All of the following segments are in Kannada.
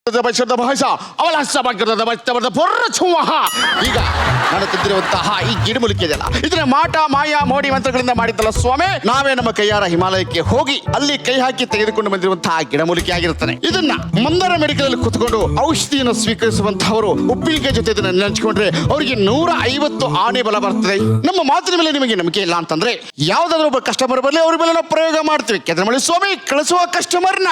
ಈಗ ನಾನು ತಂದಿರುವಂತಹ ಈ ಗಿಡಮೂಲಿಕೆ ಇದೆಯಲ್ಲ, ಇದನ್ನ ಮಾಟ ಮಾಯಾ ಮೋಡಿ ಮಂತ್ರಗಳಿಂದ ಮಾಡಿದ್ದಲ್ಲ ಸ್ವಾಮಿ. ನಾವೇ ನಮ್ಮ ಕೈಯಾರ ಹಿಮಾಲಯಕ್ಕೆ ಹೋಗಿ ಅಲ್ಲಿ ಕೈ ಹಾಕಿ ತೆಗೆದುಕೊಂಡು ಬಂದಿರುವಂತಹ ಗಿಡಮೂಲಿಕೆ ಆಗಿರುತ್ತದೆ. ಇದನ್ನ ಮಂದಾರ ಮೆಡಿಕಲ್ ಅಲ್ಲಿ ಕುತ್ಕೊಂಡು ಔಷಧಿಯನ್ನು ಸ್ವೀಕರಿಸುವಂತಹವರು ಉಪ್ಪಿನಕಾಯಿ ಜೊತೆ ಇದನ್ನ ನೆಂಚ್ಕೊಂಡ್ರೆ ಅವರಿಗೆ 150 ಆನೆ ಬಲ ಬರ್ತದೆ. ನಮ್ಮ ಮಾತಿನ ಮೇಲೆ ನಿಮಗೆ ನಂಬಿಕೆ ಇಲ್ಲ ಅಂತಂದ್ರೆ ಯಾವ್ದಾದ್ರು ಒಬ್ಬ ಕಸ್ಟಮರ್ ಬರಲಿ, ಅವ್ರ ಮೇಲೆ ನಾವು ಪ್ರಯೋಗ ಮಾಡ್ತೀವಿ. ಕೆದ್ರಮಳಿ ಸ್ವಾಮಿ ಕಳಿಸುವ ಕಸ್ಟಮರ್ನ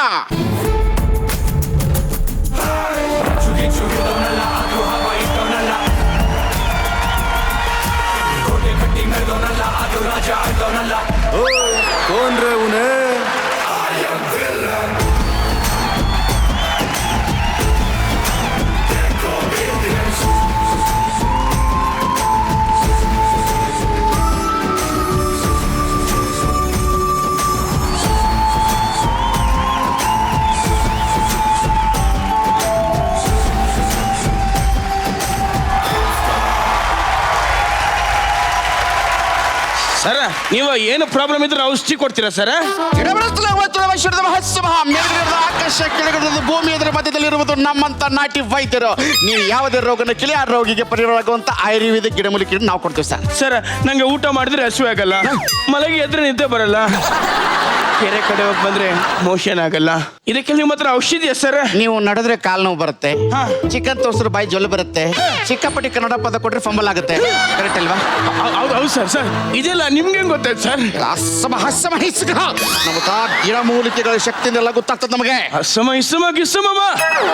कौन रे उन्हें ಸರ ನೀವು ಏನು ಪ್ರಾಬ್ಲಮ್ ಇದ್ರೆ ಔಷಧಿ ಕೊಡ್ತೀರಾ ಸರ? ಆಕಾಶ ಕೆಳಗಿರುವುದು ಭೂಮಿ ಅದರ ಮಧ್ಯದಲ್ಲಿರುವುದು ನಮ್ಮಂತ ನಾಟಿ ವೈದ್ಯರು. ನೀವು ಯಾವುದೇ ರೋಗನ ಕೇಳಿ ಆ ರೋಗಿಗೆ ಪರಿಹಾರವಾಗುವಂತ ಆಯುರ್ವೇದಿಕ್ ಗಿಡಮೂಲಿಕೆ ನಾವು ಕೊಡ್ತೀವಿ ಸರ್. ಸರ ನಂಗೆ ಊಟ ಮಾಡಿದ್ರೆ ಹಸಿವೆ ಆಗಲ್ಲ, ಮಲಗಿ ಎದ್ರೆ ನಿದ್ದೆ ಬರಲ್ಲ, ಕೆರೆ ಕಡೆ ಹೋಗಿ ಬಂದ್ರೆ ಮೋಷನ್ ಆಗಲ್ಲ. ಇದಕ್ಕೆ ನಿಮ್ಮ ಹತ್ರ ಔಷಧಿ ಸರ್? ನೀವು ನಡೆದ್ರೆ ಕಾಲ್ ನೋವು ಬರುತ್ತೆ, ಹಾ. ಚಿಕನ್ ತೋರ್ಸಿದ್ರೆ ಬಾಯಿ ಜೊಲ್ಲು ಬರುತ್ತೆ, ಚಿಕ್ಕಪಟ್ಟಿ ಕನ್ನಡ ಪದ ಕೊಟ್ರೆ ಫಂಬಲ್ ಆಗುತ್ತೆ. ಕರೆಕ್ಟ್ ಅಲ್ವಾ? ಹೌದು ಸರ್. ಸರ್ ಇದೆಲ್ಲ ನಿಮ್ಗೆ ಹೆಂಗ್ ಗೊತ್ತಾಯ್ತು ಸರ್? ನಮ್ಮ ಗಿಡಮೂಲಿಕೆಗಳ ಶಕ್ತಿಯಿಂದ ಎಲ್ಲ ಗೊತ್ತಾಗ್ತದೆ ನಮಗೆ.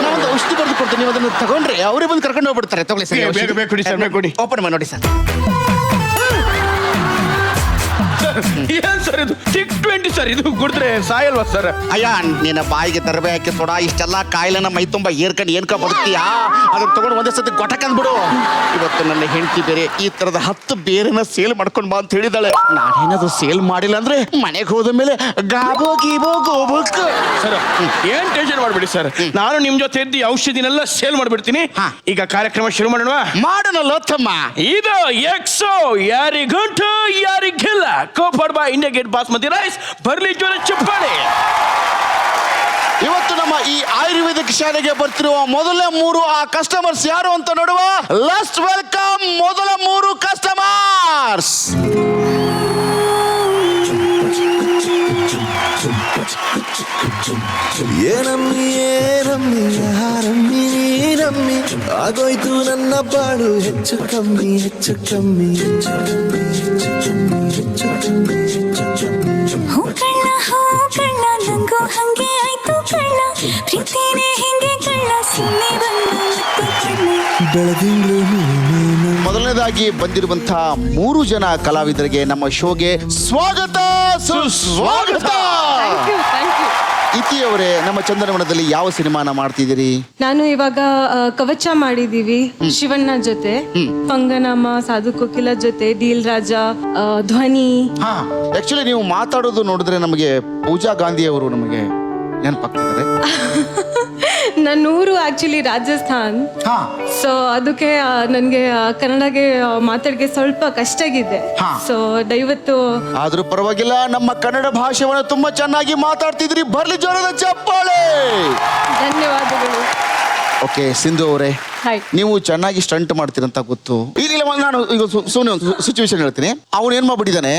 ನಾವೊಂದು ಔಷಧಿ ಬರೆದು ಕೊಡ್ತೀನಿ, ನೀವು ಅದನ್ನು ತಗೊಂಡ್ರೆ ಅವರೇ ಬಂದು ಕರ್ಕೊಂಡು ಹೋಗ್ಬಿಡ್ತಾರೆ. ತಗೊಳ್ಳಿ ಸರ್, ಬೇಗ ಕೊಡಿ ಸರ್, ಬೇಗ ಕೊಡಿ. ಓಪನ್ ಮಾಡಿ ನೋಡಿ ಸರ್. ಏನ್ ಸರ್ ಇದು? 620 ಸರ್, ಇದು ಕುಡಿದ್ರೆ ಸಾಯಲ್ವಾ ಸರ್? ಅಯ್ಯ ನಿನ್ನ ಬಾಯಿಗೆ ತರಬೇ ಹಾಕಿ ಸೋಡಾ ಇಷ್ಟೆಲ್ಲ ಕಾಯಿಲೆನ ಮೈ ತುಂಬಾ ಏರ್ಕೊಂಡು ಏನ್ಕ ಬದುಕ್ತೀಯಾ? ಅದನ್ನ ತಗೊಂಡು ಒಂದೇ ಸತಿ ಗೊಟಕಂದ್ಬಿಡು. ಇವತ್ತು ನನ್ನ ಹೆಂಡತಿ ಬೇರೆ ಈ ತರದ 10 ಬೇರೆನ ಸೇಲ್ ಮಾಡ್ಕೊಂಡ್ ಬಾ ಅಂತ ಹೇಳಿದಾಳೆ. ನಾನೇನಾದ್ರು ಸೇಲ್ ಮಾಡಿಲ್ಲ ಅಂದ್ರೆ ಮನೆಗೆ ಹೋದ ಮೇಲೆ ಗಾಬೋ ಗೀಬೋ ಗೋಬಕ್. ಸರ್ ಏನ್ ಟೆನ್ಷನ್ ಮಾಡ್ಬಿಡಿ ಸರ್, ನಾನು ನಿಮ್ ಜೊತೆ ಇದ್ದು ಔಷಧಿನೆಲ್ಲ ಸೇಲ್ ಮಾಡ್ಬಿಡ್ತೀನಿ. ಈಗ ಕಾರ್ಯಕ್ರಮ ಶುರು ಮಾಡೋಣ. ಮಾಡೋಣ ತಮ್ಮ. ಇದು ಎಕ್ಸೋ ಯಾರಿಗುಂಟು ಯಾರಿಗಿಲ್ಲ, ಕೋಪಡ್ ಬಾ ಇಂಡಿಯಾ ಗೇಟ್ ಬಾಸ್ಮತಿ ರೈಸ್. ಬರ್ಲಿ ಜೋರ ಚಪ್ಪಾಳೆ. ಇವತ್ತು ನಮ್ಮ ಈ ಆಯುರ್ವೇದಿಕ್ ಶಾಲೆಗೆ ಬರ್ತಿರುವ ಮೊದಲ 3 ಆ ಕಸ್ಟಮರ್ಸ್ ಯಾರು ಅಂತ ನೋಡುವ. ಲೆಟ್ಸ್ ವೆಲ್ಕಮ್ ಮೊದಲ 3 ಕಸ್ಟಮರ್ಸ್. ಏನಮ್ಮಿ ಏನಮ್ಮಿ ಯಾರಮ್ಮಿ ನೀರಮ್ಮಿ, ಆಗೋಯ್ತು ನನ್ನ ಬಾಳು ಹೆಚ್ಚು ಕಮ್ಮಿ ಹೆಚ್ಚು ಕಮ್ಮಿ ಹೆಚ್ಚು ಕಮ್ಮಿ ಹೆಚ್ಚು ಕಮ್ಮಿ ಹೆಚ್ಚು ಕಮ್ಮಿ ಹೆಚ್ಚು ಕಮ್ಮಿ. ಹೂ ಕಳ್ಳ ನಂಗೂ ಹಂಗೆ ಆಯ್ತು ಕಳ್ಳ, ಪ್ರೀತಿನೇ ಹಿಂಗೆ ಕಳ್ಳ, ಸುಮ್ಮನೆ ಬೆಳದಿಂಗಳು ನೀನು. ಮೊದಲನೇದಾಗಿ ಬಂದಿರುವಂತಹ 3 ಜನ ಕಲಾವಿದರಿಗೆ ನಮ್ಮ ಶೋಗೆ ಸ್ವಾಗತ ಸುಸ್ವಾಗತ. ಇತಿ ಅವರೇ, ನಮ್ಮ ಚಂದನವನದಲ್ಲಿ ಯಾವ ಸಿನಿಮಾನ ಮಾಡ್ತಿದ್ದೀರಿ? ನಾನು ಇವಾಗ ಕವಚ ಮಾಡಿದೀವಿ ಶಿವಣ್ಣ ಜೊತೆ, ಪಂಗನಾಮ, ಸಾಧು ಕೋಕಿಲ ಜೊತೆ, ಡೀಲ್ ರಾಜ, ಧ್ವನಿ. ಆಕ್ಚುಲಿ ನೀವು ಮಾತಾಡೋದು ನೋಡಿದ್ರೆ ನಮಗೆ ಪೂಜಾ ಗಾಂಧಿ ಅವರು ನಮಗೆ ನೆನಪಾಗ್ತಿದ್ದಾರೆ. ನನ್ನ ಊರು ಆಕ್ಚುಲಿ ರಾಜಸ್ಥಾನ್, ಸೊ ಅದಕ್ಕೆ ನನಗೆ ಕನ್ನಡಗೆ ಮಾತಾಡಕ್ಕೆ ಸ್ವಲ್ಪ ಕಷ್ಟ ಆಗಿದೆ. ಸೊ ದಯವಿಟ್ಟು. ಆದ್ರೂ ಪರವಾಗಿಲ್ಲ, ನಮ್ಮ ಕನ್ನಡ ಭಾಷೆಯನ್ನು ತುಂಬಾ ಚೆನ್ನಾಗಿ ಮಾತಾಡ್ತಿದ್ರಿ. ಬರ್ಲಿ ಜೋರದ ಚಪ್ಪಾಳೆ. ಧನ್ಯವಾದಗಳು. ಓಕೆ ಸಿಂಧು ಅವರೇ, ಹಾಯ್. ನೀವು ಚೆನ್ನಾಗಿ ಸ್ಟಂಟ್ ಮಾಡ್ತೀರಂತ ಗೊತ್ತು. ಇಲ್ಲ ನಾನು ಈಗ ಸುಮ್ಮನೆ ಒಂದು ಸಿಚುವೇಶನ್ ಹೇಳ್ತೀನಿ. ಅವನು ಏನ್ ಮಾಡ್ಬಿಟ್ಟಿದ್ದಾನೆ,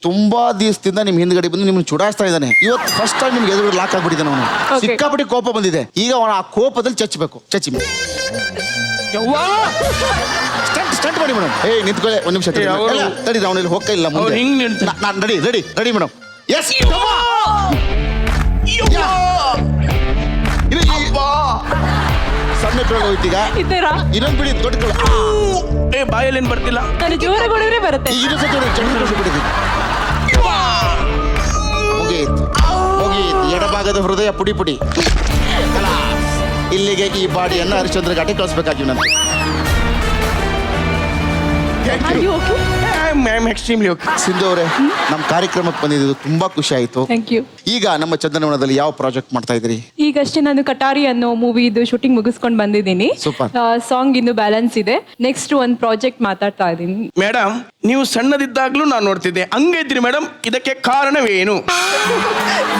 ತುಂಬಾ ದಿವಸದಿಂದ ನಿಮ್ ಹಿಂದ್ಗಡೆ ಬಂದು ನಿಮ್ಗೆ ಚುಡಾಯಿಸ್ತಾ ಇದ್ದಾನೆ. ಇವತ್ತು ಫಸ್ಟ್ ಟೈಮ್ ನಿಮ್ಗೆ ಎದುರು ಲಾಕ್ ಆಗ್ಬಿಟ್ಟಿದ್ದಾನೆ ಅವನು. ಸಿಕ್ಕಾಪಟ್ಟಿ ಕೋಪ ಬಂದಿದೆ. ಈಗ ಅವನ ಆ ಕೋಪದಲ್ಲಿ ಚಚ್ಚಬೇಕು. ಚಚ್ಚಿ ಸ್ಟಂಟ್ ಮಾಡಿ ಮೇಡಮ್. ನಿಂತ್ಕೊಳ್ಳಿ ಒಂದ್ ನಿಮಿಷ ತಡಿ, ಅವನಲ್ಲಿ ಹೋಗ್ತಾ ಇಲ್ಲ ಮುಂದೆ. ನಾನು ರೆಡಿ ಮೇಡಮ್. ಎಸ್ ಸಣ್ಣ ಕಡೆ ಹೋಯ್ತೀಗ ಇನ್ನೊಂದು ಬಿಡಿ, ದೊಡ್ಡ ಕಡೆ ಬಾಯಲ್ಲಿ ಏನ್ ಬರ್ತಿಲ್ಲ. ನಾನು ಜೋರ ಕೊಡಿದ್ರೆ ಬರುತ್ತೆ. ಮುಗೀತು. ಎಡಭಾಗದ ಹೃದಯ ಪುಡಿ ಪುಡಿ. ಇಲ್ಲಿಗೆ ಈ ಬಾಡಿಯನ್ನು ಹರಿಶ್ಚಂದ್ರ ಘಾಟಿ ಕಳಿಸ್ಬೇಕಾಗಿ ನನಗೆ. Extremely okay. ಸಿಂಧು ಅವರೇ, ನಮ್ಮ ಕಾರ್ಯಕ್ರಮಕ್ಕೆ ಬಂದಿದ್ದು ತುಂಬಾ ಖುಷಿ ಆಯ್ತು. Thank you. ಈಗ ನಮ್ಮ ಚಂದನವನದಲ್ಲಿ ಯಾವ ಪ್ರಾಜೆಕ್ಟ್ ಮಾಡ್ತಾ ಇದ್ದೀರಿ? ಈಗಷ್ಟೇ ನಾನು ಕಟಾರಿ ಅನ್ನೋ ಮೂವಿದು ಶೂಟಿಂಗ್ ಮುಗಿಸ್ಕೊಂಡು ಬಂದಿದ್ದೀನಿ. Super. ಸಾಂಗ್ ಇನ್ನು ಬ್ಯಾಲೆನ್ಸ್ ಇದೆ. ನೆಕ್ಸ್ಟ್ ಒಂದು ಪ್ರಾಜೆಕ್ಟ್ ಮಾತಾಡ್ತಾ ಇದ್ದೀನಿ. ಮೇಡಮ್, ನೀವು ಸಣ್ಣದಿದ್ದಾಗ್ಲೂ ನಾನು ನೋಡ್ತಿದ್ದೆ, ಹಂಗಿದ್ರಿ ಮೇಡಮ್. ಇದಕ್ಕೆ ಕಾರಣವೇನು?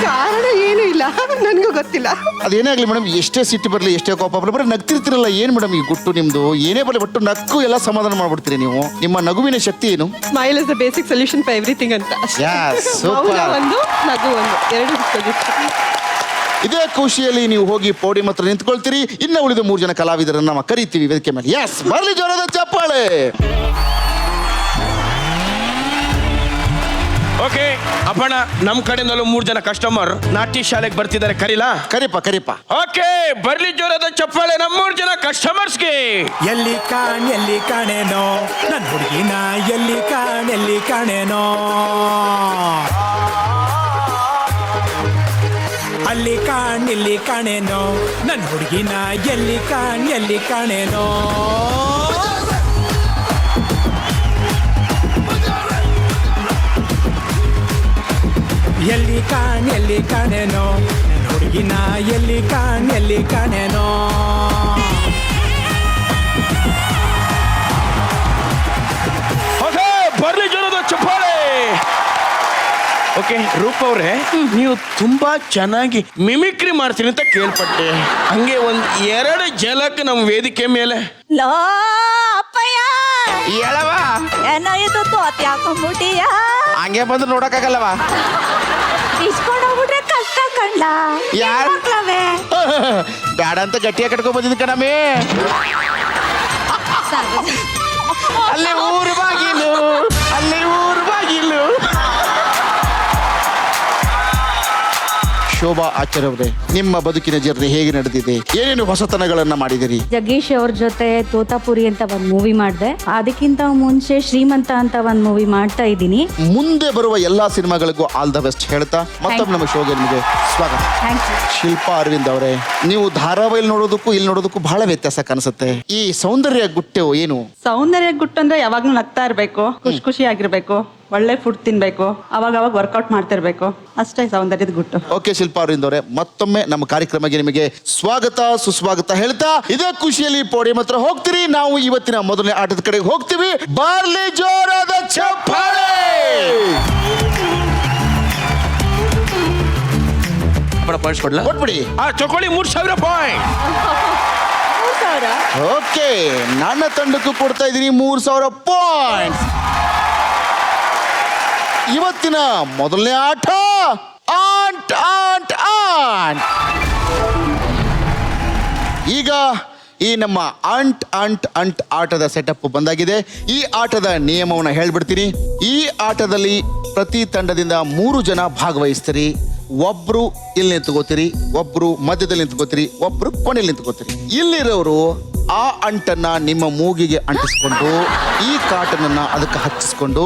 ಕಾರಣ ಏನು ಇಲ್ಲ, ನನಗೂ ಗೊತ್ತಿಲ್ಲ. ಅದೇನೇ ಆಗ್ಲಿ ಮೇಡಮ್, ಎಷ್ಟೇ ಸಿಟ್ಟು ಬರಲಿ, ಎಷ್ಟೇ ಕೋಪ ಬರಲಿ, ಬರೀ ನಗ್ತಿರ್ತಿರಲ್ಲ. ಏನ್ ಮೇಡಮ್ ಈ ಗುಟ್ಟು ನಿಮ್ದು? ಏನೇ ಬರಲಿ ಒಟ್ಟು ನಕ್ಕು ಎಲ್ಲ ಸಮಾಧಾನ ಮಾಡ್ಬಿಡ್ತೀರಿ ನೀವು. ನಿಮ್ಮ ನಗುವಿನ ಶಕ್ತಿ ಏನು? Smile is the basic solution for everything ಅಂತ. Yes, super. ಮೌನ ಒಂದು, ನಗು ಒಂದು, ಎರಡು ಸೊಲ್ಯೂಷನ್. ಇದೇ ಖುಷಿಯಲ್ಲಿ ನೀವು ಹೋಗಿ ಪೋಡಿಯಂ ಹತ್ರ ನಿಂತ್ಕೊಳ್ತೀರಿ. ಇನ್ನು ಉಳಿದ 3 ಜನ ಕಲಾವಿದರನ್ನ ನಾವು ಕರಿತೀವಿ ವೇದಿಕೆ ಮೇಲೆ. ಎಸ್, ಬರ್ಲಿ ಜೋರಾದ ಚಪ್ಪಾಳೆ. ಓಕೆ ಅಪ್ಪಣ್ಣ, ನಮ್ಮ ಕಡೆಯಿಂದಲೂ 3 ಜನ ಕಸ್ಟಮರ್ ನಾಟ್ಯ ಶಾಲೆಗೆ ಬರ್ತಿದ್ದಾರೆ, ಕರೀಲಾ? ಕರಿಪ. ಓಕೆ, ಬರ್ಲಿ ಜೋರಾದ ಚಪ್ಪಾಳೆ ನಮ್ಮ 3 ಜನ ಕಸ್ಟಮರ್ಸ್ಗೆ. ಎಲ್ಲಿ ಕಾಣೇನೋ ನನ್ನ ಹುಡುಗಿನ, ಎಲ್ಲಿ ಕಾಣೇನೋ ಅಲ್ಲಿ ಇಲ್ಲಿ ಕಾಣೇನೋ ನನ್ನ ಹುಡುಗಿನ, ಎಲ್ಲಿ ಕಾಣೇನೋ ಎಲ್ಲಿ ಕಾಣೇನೋ ನನ್ನ ಹುಡುಗಿನ, ಎಲ್ಲಿ ಕಾಣೇನೋ ಓಕೆ, ಬರ್ಲಿ ಜೋರಾದ ಚಪ್ಪಾಳೆ. ಓಕೆ ರೂಪ ಅವ್ರೆ, ನೀವು ತುಂಬಾ ಚೆನ್ನಾಗಿ ಮಿಮಿಕ್ರಿ ಮಾಡ್ತೀನಿ ಅಂತ ಕೇಳ್ಪಟ್ಟೆ. ಹಂಗೆ 1-2 ಝಲಕ್ ನಮ್ಮ ವೇದಿಕೆ ಮೇಲೆ. ಲೋ ಅಪ್ಪಯ್ಯ, ಹೇಳವ, ಏನೋ ಇದು ತೋತಿ ಹಾಕೊಂಡ್ಬಿಟ್ಟಿಯ. ಹಂಗೆ ಬಂದ್ರೆ ನೋಡಕ್ಕಾಗಲ್ಲವ. ಇಸ್ಕೊಂಡು ಹೋಗ್ಬಿಟ್ರೆ ಕಷ್ಟ ಕಂಡ್ಲ. ಯಾರ್? ಮಕ್ಳವೆ ಬ್ಯಾಡ ಅಂತ ಗಟ್ಟಿಯಾಗಿ ಕಟ್ಕೊಂಡ್ ಬಂದಿದ್ ಕಣಮೇ. ಅಲ್ಲಿ ಊರು ಬಾಗಿಲು. ಶೋಭಾ ಆಚಾರ್ಯ ಅವರೇ, ನಿಮ್ಮ ಬದುಕಿನ ಜರ್ನಿ ಹೇಗೆ ನಡೆದಿದೆ? ಏನೇನು ಹೊಸತನಗಳನ್ನ ಮಾಡಿದಿರಿ? ಜಗ್ಗೇಶ್ ಅವ್ರ ಜೊತೆ ತೋತಾಪುರಿ ಅಂತ ಒಂದು ಮೂವಿ ಮಾಡಿದೆ. ಅದಕ್ಕಿಂತ ಮುಂಚೆ ಶ್ರೀಮಂತ ಅಂತ ಒಂದು ಮೂವಿ ಮಾಡ್ತಾ ಇದ್ದೀನಿ. ಮುಂದೆ ಬರುವ ಎಲ್ಲಾ ಸಿನಿಮಾಗಳಿಗೂ ಆಲ್ ದ ಬೆಸ್ಟ್ ಹೇಳ್ತಾ ಮತ್ತೊಮ್ಮೆ ನಮ್ಮ ಶೋಗೆ ನಿಮಗೆ ಸ್ವಾಗತ. Thank you. ಶಿಲ್ಪಾ ಅರವಿಂದ್ ಅವರೇ, ನೀವು ಧಾರಾವಾಹಿ ನೋಡೋದಕ್ಕೂ ಇಲ್ಲಿ ನೋಡೋದಕ್ಕೂ ಬಹಳ ವ್ಯತ್ಯಾಸ ಕಾಣಿಸುತ್ತೆ. ಈ ಸೌಂದರ್ಯ ಗುಟ್ಟೆ ಏನು? ಸೌಂದರ್ಯ ಗುಟ್ಟು ಅಂದ್ರೆ ಯಾವಾಗ್ಲೂ ನಗ್ತಾ ಇರ್ಬೇಕು, ಖುಷಿಯಾಗಿರ್ಬೇಕು, ಒಳ್ಳೆ ಫುಡ್ ತಿನ್ಬೇಕು, ಅವಾಗ ವರ್ಕೌಟ್ ಮಾಡ್ತಿರ್ಬೇಕು, ಅಷ್ಟೇ ಸೌಂದರ್ಯದ ಗುಟ್ಟು. ಓಕೆ ಶಿಲ್ಪಾ ಅರವಿಂದ್ ಅವರೇ, ಮತ್ತೊಮ್ಮೆ ನಮ್ಮ ಕಾರ್ಯಕ್ರಮಕ್ಕೆ ನಿಮಗೆ ಸ್ವಾಗತ ಸುಸ್ವಾಗತ ಹೇಳ್ತಾ ಇದೇ ಖುಷಿಯಲ್ಲಿ ಪೋಡಿಯಂ ಹತ್ರ ಹೋಗ್ತೀರಿ. ನಾವು ಇವತ್ತಿನ ಮೊದಲನೇ ಆಟದ ಕಡೆಗೆ ಹೋಗ್ತೀವಿ. ಬಾರ್ಲಿ ಜೋರಾದ ಚಪ್ಪಾಳೆ. ಕೊಟ್ಬಿಡಿ. ಚೊಕೊಳ್ಳಿ 3000 ಪಾಯಿಂಟ್. ಓಕೆ, ನನ್ನ ತಂಡಕ್ಕೂ ಕೊಡ್ತಾ ಇದ್ದೀನಿ 3000 ಪಾಯಿಂಟ್. ಇವತ್ತಿನ ಮೊದಲನೇ ಆಟ ಆಂಟ್ ಆಂಟ್ ಆಂಟ್. ಈಗ ಈ ನಮ್ಮ ಅಂಟ್ ಅಂಟ್ ಅಂಟ್ ಆಟದ ಸೆಟಪ್ ಬಂದಾಗಿದೆ. ಈ ಆಟದ ನಿಯಮವನ್ನು ಹೇಳ್ಬಿಡ್ತೀನಿ. ಈ ಆಟದಲ್ಲಿ ಪ್ರತಿ ತಂಡದಿಂದ 3 ಜನ ಭಾಗವಹಿಸ್ತೀರಿ. ಒಬ್ರು ಇಲ್ಲಿ ನಿಂತ್ಕೋತೀರಿ, ಒಬ್ರು ಮಧ್ಯದಲ್ಲಿ ನಿಂತ್ಕೋತೀರಿ, ಒಬ್ರು ಕೊನೆಯಲ್ಲಿ ನಿಂತ್ಕೋತೀರಿ. ಇಲ್ಲಿರೋರು ಆ ಅಂಟನ್ನ ನಿಮ್ಮ ಮೂಗಿಗೆ ಅಂಟಿಸ್ಕೊಂಡು ಈ ಕಾಟನನ್ನ ಅದಕ್ಕೆ ಹಚ್ಚಿಸ್ಕೊಂಡು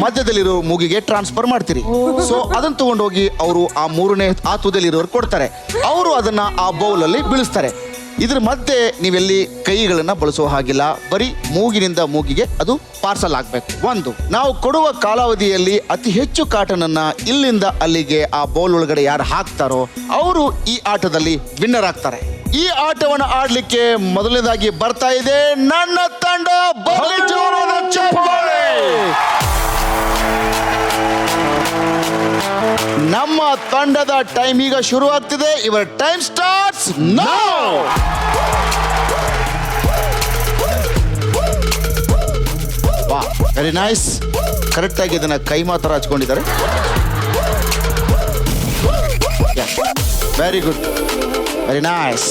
ಮಧ್ಯದಲ್ಲಿರೋ ಮೂಗಿಗೆ ಟ್ರಾನ್ಸ್ಫರ್ ಮಾಡ್ತೀರಿ. ಸೊ ಅದನ್ನ ತಗೊಂಡೋಗಿ ಅವರು ಆ 3ನೇ ಆ ತುದಿಯಲ್ಲಿರೋರು ಕೊಡ್ತಾರೆ. ಅವರು ಅದನ್ನ ಆ ಬೌಲ್ ಅಲ್ಲಿ ಬೀಳಿಸ್ತಾರೆ. ಇದ್ರ ಮಧ್ಯೆ ನೀವೆಲ್ಲಿ ಕೈಗಳನ್ನ ಬಳಸೋ ಹಾಗಿಲ್ಲ, ಬರೀ ಮೂಗಿನಿಂದ ಮೂಗಿಗೆ ಅದು ಪಾರ್ಸಲ್ ಆಗ್ಬೇಕು. ಒಂದು, ನಾವು ಕೊಡುವ ಕಾಲಾವಧಿಯಲ್ಲಿ ಅತಿ ಹೆಚ್ಚು ಕಾಟನನ್ನ ಇಲ್ಲಿಂದ ಅಲ್ಲಿಗೆ ಆ ಬೌಲ್ ಒಳಗಡೆ ಯಾರು ಹಾಕ್ತಾರೋ ಅವರು ಈ ಆಟದಲ್ಲಿ ವಿನ್ನರ್ ಆಗ್ತಾರೆ. ಈ ಆಟವನ್ನು ಆಡ್ಲಿಕ್ಕೆ ಮೊದಲನೇದಾಗಿ ಬರ್ತಾ ಇದೆ ನನ್ನ ತಂಡ. ಬರ್ಲಿ ಜೋರಾದ ಚಪ್ಪಾಳೆ. ನಮ್ಮ ತಂಡದ ಟೈಮ್ ಈಗ ಶುರು ಆಗ್ತಿದೆ. ಇವರ ಟೈಮ್ ಸ್ಟಾರ್ಟ್ಸ್ ನೌ. ವಾ, ವೆರಿ ನೈಸ್. ಕರೆಕ್ಟ್ ಆಗಿ ಇದನ್ನ ಕೈ ಮಾತ್ರ ಹಚ್ಕೊಂಡಿದ್ದಾರೆ. Very good, very nice.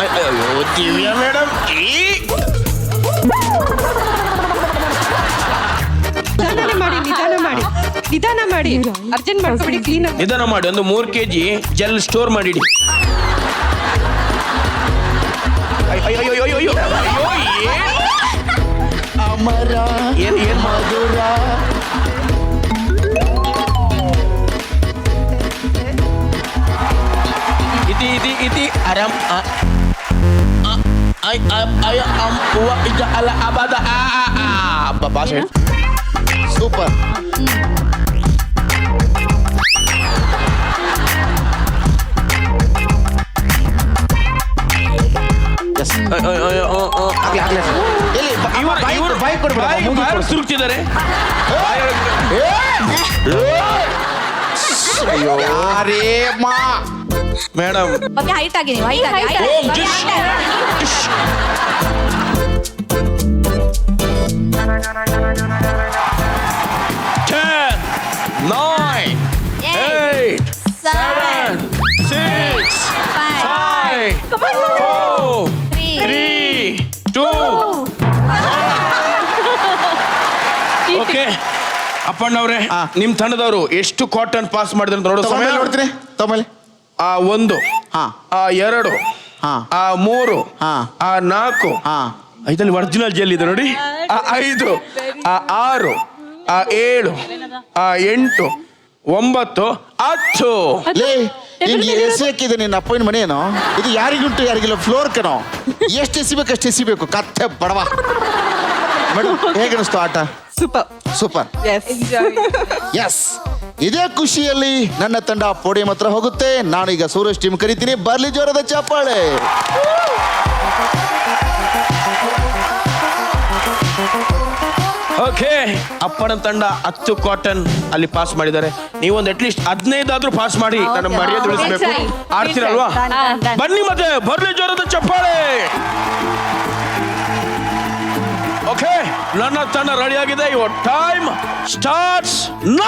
ಅಯ್ಯೋ ದಿವ್ಯಾ ಮೇಡಮ್, ನಿಧಾನ ಮಾಡಿ ಅರ್ಜೆಂಟ್ ಮಾಡ್ಕೊಬಿಡಿ. ಕ್ಲೀನ್ ನಿಧಾನ ಮಾಡಿ. ಒಂದು 3 kg ಜೆಲ್ ಸ್ಟೋರ್ ಮಾಡಿಡಿ. ಅಮರ ಏನ್ ಮಧುರ ಆರಾಮ್ ಭಾಷೆ ಸೂಪರ್. ಎಸ್ ಇವರು ಬಾಯಿ ಕೊಡ್ಬೇಡ ಸುರುಕ್ತಿದ್ದಾರೆ. ಯಾರೇಮ್ಮ ಮೇಡಮ್ ಹೈಟ್ ಆಗಿ ನೀವು ಹೈಟ್ ಆಗಿ ಓಂ ಜಿಶ್ ಜಿಶ್. Ten, nine, eight, seven, six, five, four, three, two. Okay ಅಪ್ಪಣ್ಣವ್ರೆ, ನಿಮ್ ತಂಡದವರು ಎಷ್ಟು ಕಾಟನ್ ಪಾಸ್ ಮಾಡಿದ್ರು ಅಂತ ನೋಡೋ ಸಮಯ ನೋಡ್ತೀನಿ. ತಮ್ಮಲ್ಲಿ ಆ 1, ಹಾ ಆ 2, ಹಾ ಆ 3, ಹಾ ಆ 4, ಹಾ ಇದರಲ್ಲಿ ಒರಿಜಿನಲ್ ಜೆಲ್ ಇದೆ ನೋಡಿ, ಆ 5, ಆ 6, ಆ 7, ಆ 8, 9, 10. ಲೇ ಹಿಂಗೆ ಎಸೆಯಕ್ಕಿದೆ ನಿನ್ನ ಅಪ್ಪನ ಮನೆ ಏನೋ ಇದು ಯಾರಿಗುಂಟು ಯಾರಿಗಿಲ್ಲ ಫ್ಲೋರ್ ಕಣೋ. ಎಷ್ಟು ಎಸಿಬೇಕು ಅಷ್ಟು ಎಸಿಬೇಕು ಕತ್ತೆ ಬಡವ. ಮೇಡಮ್ ಹೇಗನಿಸ್ತು ಆಟ? ಸೂಪರ್. ಸೂಪರ್. ಎಸ್, ಇದೇ ಖುಷಿಯಲ್ಲಿ ನನ್ನ ತಂಡ ಪೋಡಿಯಂ ಹತ್ರ ಹೋಗುತ್ತೆ. ನಾನೀಗ ಸೂರಜ್ ಟೀಮ್ ಕರಿತೀನಿ, ಬರ್ಲಿ ಜೋರದ ಚಪ್ಪಾಳೆ. ಓಕೆ, ಅಪ್ಪನ ತಂಡ 10 ಕಾಟನ್ ಅಲ್ಲಿ ಪಾಸ್ ಮಾಡಿದ್ದಾರೆ. ನೀವೊಂದು ಅಟ್ಲೀಸ್ಟ್ 15 ಆದ್ರೂ ಪಾಸ್ ಮಾಡಿ ನನ್ನ ಮರ್ಯಾದೆ ಉಳಿಸಬೇಕು. ಆಡ್ತೀರಲ್ವಾ? ಬನ್ನಿ ಮತ್ತೆ, ಬರ್ಲಿ ಜೋರದ ಚಪ್ಪಾಳೆ. ಓಕೆ, ನನ್ನ ತಂಡ ರೆಡಿ ಆಗಿದೆ. Your time starts now.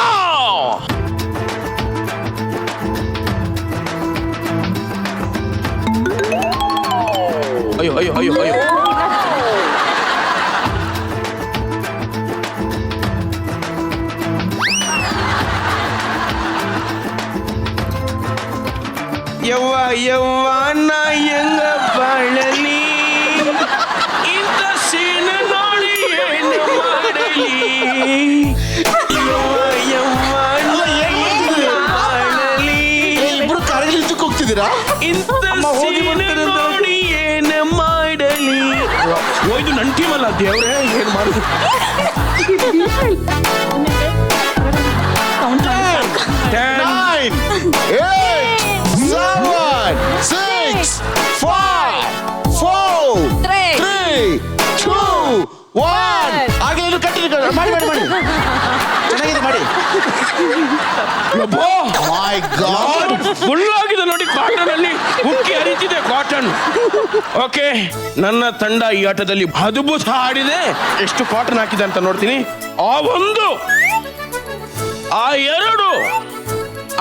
ಅಯ್ಯೋ ಅಯ್ಯೋ ಅಯ್ಯೋ ಅಯ್ಯೋ. ಯವ್ವ ಯವ್ವ ನಾ ಹೆಂಗ ಬಾಳಲಿ, ಇಂಥ ಸೀನ ನೋಡಿ ಏನು ಮಾಡಲಿ. ಯವ್ವ ಯವ್ವ ನಾ ಹೆಂಗ ಬಾಳಲಿ, ಇಬ್ರು ಕಾರ್ಯಕ್ಕೆ ಹೋಗ್ತಿದ್ದೀರಾ? ಇಂಥ ಸೀನ ನೋಡಿ ಏನು ಮಾಡಲಿ. ಇದು ನನ್ನ ಟೀಮಲ್ಲ ದೇವ್ರೆ, ಏನು ಮಾಡುದು? 9, 8, 7, 6, 5, 4, 3, 2, 1. ಆಗಲೇ ಕಟ್ಟಿರಿ ಮಾಡಿ ಮಾಡಿ ಮಾಡಿ. ಚೆನ್ನಾಗಿದೆ ಮಾಡಿ. ಮೈ ಗಾಡ್, ಫುಲ್ ಆಗಿದೆ ನೋಡಿ ಕಾಟನ್ ಅಲ್ಲಿ, ಉಕ್ಕಿ ಹರಿತಿದೆ ಕಾಟನ್. ಓಕೆ, ನನ್ನ ತಂಡ ಈ ಆಟದಲ್ಲಿ ಅದ್ಭುತ ಆಡಿದೆ. ಎಷ್ಟು ಕಾಟನ್ ಹಾಕಿದೆ ಅಂತ ನೋಡ್ತೀನಿ. ಆ 1, ಆ 2,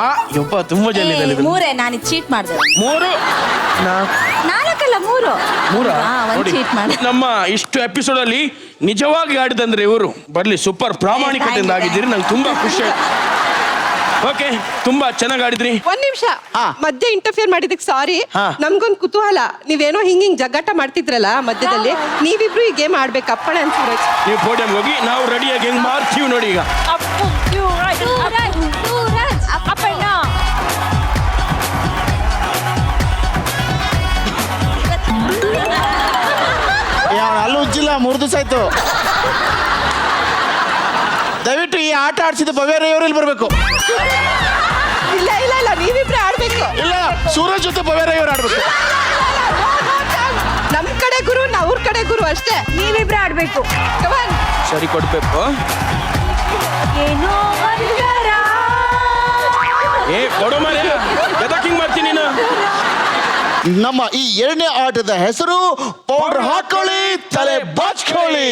ಆ ಯಪ್ಪ ತುಂಬಾ ಜನ ಇದೆ. 3 ನಾನು ಚೀಟ್ ಮಾಡಿದೆ. 3, 4 3 ನೋಡಿ, ಚೀಟ್ ಮಾಡಿ. ನಮ್ಮ ಇಷ್ಟು ಎಪಿಸೋಡ್ ಅಲ್ಲಿ ನಿಜವಾಗಿ ಆಡಿದಂದ್ರೆ ಇವರು. ಬರ್ಲಿ, ಸೂಪರ್ ಪ್ರಾಮಾಣಿಕತೆಯಿಂದ ಆಗಿದ್ದೀರಿ, ನಂಗೆ ತುಂಬಾ ಖುಷಿ ಆಯ್ತು. ಓಕೆ, ತುಂಬಾ ಚೆನ್ನಾಗಿ ಆಡಿದ್ರಿ. ಒಂದ್ ನಿಮಿಷ, ಹಾ. ಮಧ್ಯೆ ಇಂಟರ್ಫಿಯರ್ ಮಾಡಿದಕ್ಕೆ ಸಾರಿ. ಹಾ. ನಮ್ಗೊಂದ್ ಕುತೂಹಲ, ನೀವೇನೋ ಹಿಂಗ್ ಜಗ್ಗಾಟ ಮಾಡ್ತಿದ್ರಲ್ಲ ಮಧ್ಯದಲ್ಲಿ, ನೀವಿಬ್ರು ಈ ಗೇಮ್ ಆಡ್ಬೇಕು. ಅಪ್ಪಣೆ ಅನ್ಸೂರಜ್, ನೀವು ಪೋಡಿಯಂ ಹೋಗಿ, ನಾವು ರೆಡಿಯಾಗಿ ಹೆಂಗ್ ಮಾಡ್ತೀವಿ ನೋಡಿ. ಈಗ ಅಪ್ಪಣ್ಣ ಅಲ್ಲೂ ಉಜ್ಜಿಲ್ಲ, 3 ದಿವಸ ಆಯ್ತು. ದಯವಿಟ್ಟು ಈ ಆಟ ಆಡ್ಸಿದ ಭವ್ಯರಯ್ಯವರು ಇಲ್ಲಿ ಬರಬೇಕು. ಇಲ್ಲ ಇಲ್ಲ ಇಲ್ಲ, ನೀವಿಬ್ರೆ ಆಡ್ಬೇಕು. ಇಲ್ಲ, ಸೂರಜ್ ಜೊತೆ ಭವ್ಯರಯ್ಯವರು ಆಡ್ಬೇಕು. ನಮ್ ಕಡೆ ಗುರು, ಅವ್ರ ಕಡೆ ಗುರು ಅಷ್ಟೇ. ನೀವಿಬ್ರೆ ಆಡ್ಬೇಕು. ಕಮಾನ್. ಸರಿ ಕೊಡ್ಬೇಕು. ಏ ಕೊಡೋ ಮಾರ್ರೆ, ಎದಕ್ಕೆ ಹಿಂಗ್ ಮಾಡ್ತೀನಿ ನೀನು? ನಮ್ಮ ಈ 2ನೇ ಆಟದ ಹೆಸರು ಪೌಡರ್ ಹಾಕೊಳ್ಳಿ ತಲೆ ಬಾಚ್ಕೊಳ್ಳಿ.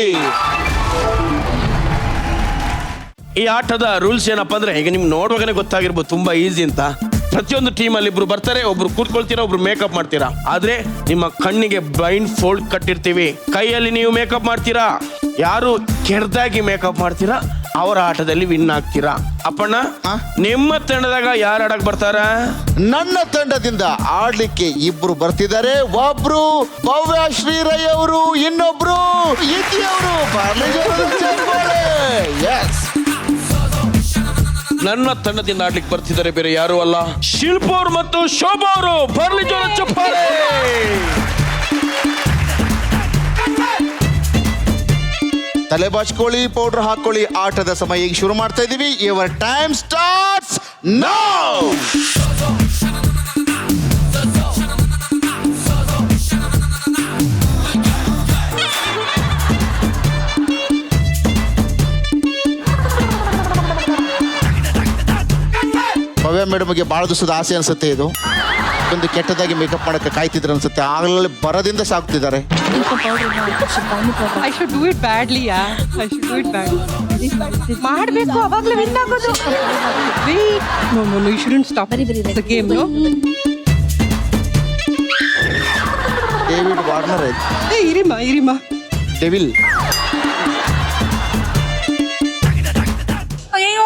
ಈ ಆಟದ ರೂಲ್ಸ್ ಏನಪ್ಪಾ ಅಂದ್ರೆ, ಈಗ ನಿಮ್ಗೆ ನೋಡುವಾಗನೇ ಗೊತ್ತಾಗಿರ್ಬೋದು ತುಂಬಾ ಈಸಿ ಅಂತ. ಪ್ರತಿಯೊಂದು ಟೀಮಲ್ಲಿ ಇಬ್ರು ಬರ್ತಾರೆ, ಒಬ್ರು ಕೂತ್ಕೊಳ್ತೀರಾ, ಒಬ್ರು ಮೇಕಪ್ ಮಾಡ್ತೀರಾ. ಆದ್ರೆ ನಿಮ್ಮ ಕಣ್ಣಿಗೆ ಬ್ಲೈಂಡ್ ಫೋಲ್ಡ್ ಕಟ್ಟಿರ್ತೀವಿ, ಕೈಯಲ್ಲಿ ನೀವು ಮೇಕಪ್ ಮಾಡ್ತೀರಾ. ಯಾರು ಕೆಡ್ದಾಗಿ ಮೇಕಪ್ ಮಾಡ್ತೀರಾ ಅವರ ಆಟದಲ್ಲಿ ವಿನ್ ಆಗ್ತೀರಾ. ಅಪ್ಪಣ್ಣ, ನಿಮ್ಮ ತಂಡದಾಗ ಯಾರು ಆಡಕ್ ಬರ್ತಾರ? ನನ್ನ ತಂಡದಿಂದ ಆಡ್ಲಿಕ್ಕೆ 2 ಬರ್ತಿದ್ದಾರೆ. ಒಬ್ರು ಭವ್ಯ ಶ್ರೀರೈ ಅವರು, ಇನ್ನೊಬ್ರು ಇತಿಯವರು. ಎಸ್, ನನ್ನ ತಂಡದಿಂದ ಆಡ್ಲಿಕ್ಕೆ ಬರ್ತಿದ್ದಾರೆ ಬೇರೆ ಯಾರು ಅಲ್ಲ, ಶಿಲ್ಪ ಅವ್ರು ಮತ್ತು ಶೋಭಾ ಅವರು. ಬರ್ಲಿ ಜೋರ ಚಪ್ಪಾಳೆ. ತಲೆ ಬಾಚ್ಕೊಳ್ಳಿ, ಪೌಡರ್ ಹಾಕೊಳ್ಳಿ. ಆಟದ ಸಮಯ ಈಗ ಶುರು ಮಾಡ್ತಾ ಇದೀವಿ. Your time starts now. Bhavya ಮೇಡಮ್ಗೆ ಬಹಳ ದಿವಸದ ಆಸೆ ಅನ್ಸುತ್ತೆ ಇದು. ಒಂದು ಕೆಟ್ಟದಾಗಿ ಮೇಕಪ್ ಮಾಡಕ್ಕೆ ಕಾಯ್ತಿದ್ರು ಅನ್ಸುತ್ತೆ. ಆಗಲೇ ಬರದಿಂದ ಸಾಕ್ತಿದ್ದಾರೆ. I should do it badly ya, I should do it badly. ಮಾಡಬೇಕು, ಅವಾಗಲೇ ವಿನ್ ಆಗೋದು. No no no, you shouldn't stop the game. No, David Warner ಏ ಇರಿಮಾ ಇರಿಮಾ, ಡೆವಿಲ್. ಅಯ್ಯೋ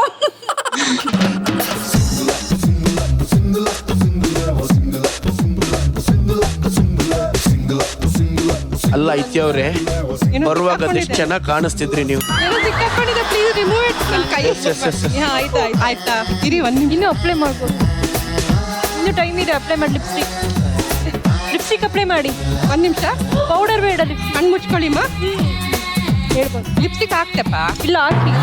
ಅಲ್ಲ ಐತಿ ಅವ್ರೆ, ಬರುವಾಗ ಅದೆಷ್ಟು ಚೆನ್ನಾಗಿ ಕಾಣಿಸ್ತಿದ್ರಿ ನೀವು. ಏನೋ ಸಿಕ್ಕಾಕೊಂಡಿದೆ, ಪ್ಲೀಸ್ ರಿಮೂವ್ ಇಟ್. ನನ್ನ ಕೈ ಆಯ್ತಾ ಆಯ್ತಾ, ಇರಿ ಒಂದು ಇನ್ನು ಅಪ್ಲೈ ಮಾಡ್ಬೋದು, ಇನ್ನು ಟೈಮ್ ಇದೆ. ಅಪ್ಲೈ ಮಾಡಿ ಲಿಪ್ಸ್ಟಿಕ್ ಅಪ್ಲೈ ಮಾಡಿ. 1 ನಿಮಿಷ. ಪೌಡರ್ ಬೇಡ, ಲಿಪ್ಸ್ಟಿಕ್ ಕಣ್ಣು ಮುಚ್ಕೊಳ್ಳಿಮ್ಮ. ಹೇಳ್ಬೋದು. ಲಿಪ್ಸ್ಟಿಕ್ ಹಾಕ್ತಪ್ಪ. ಇಲ್ಲ ಹಾಕಿ.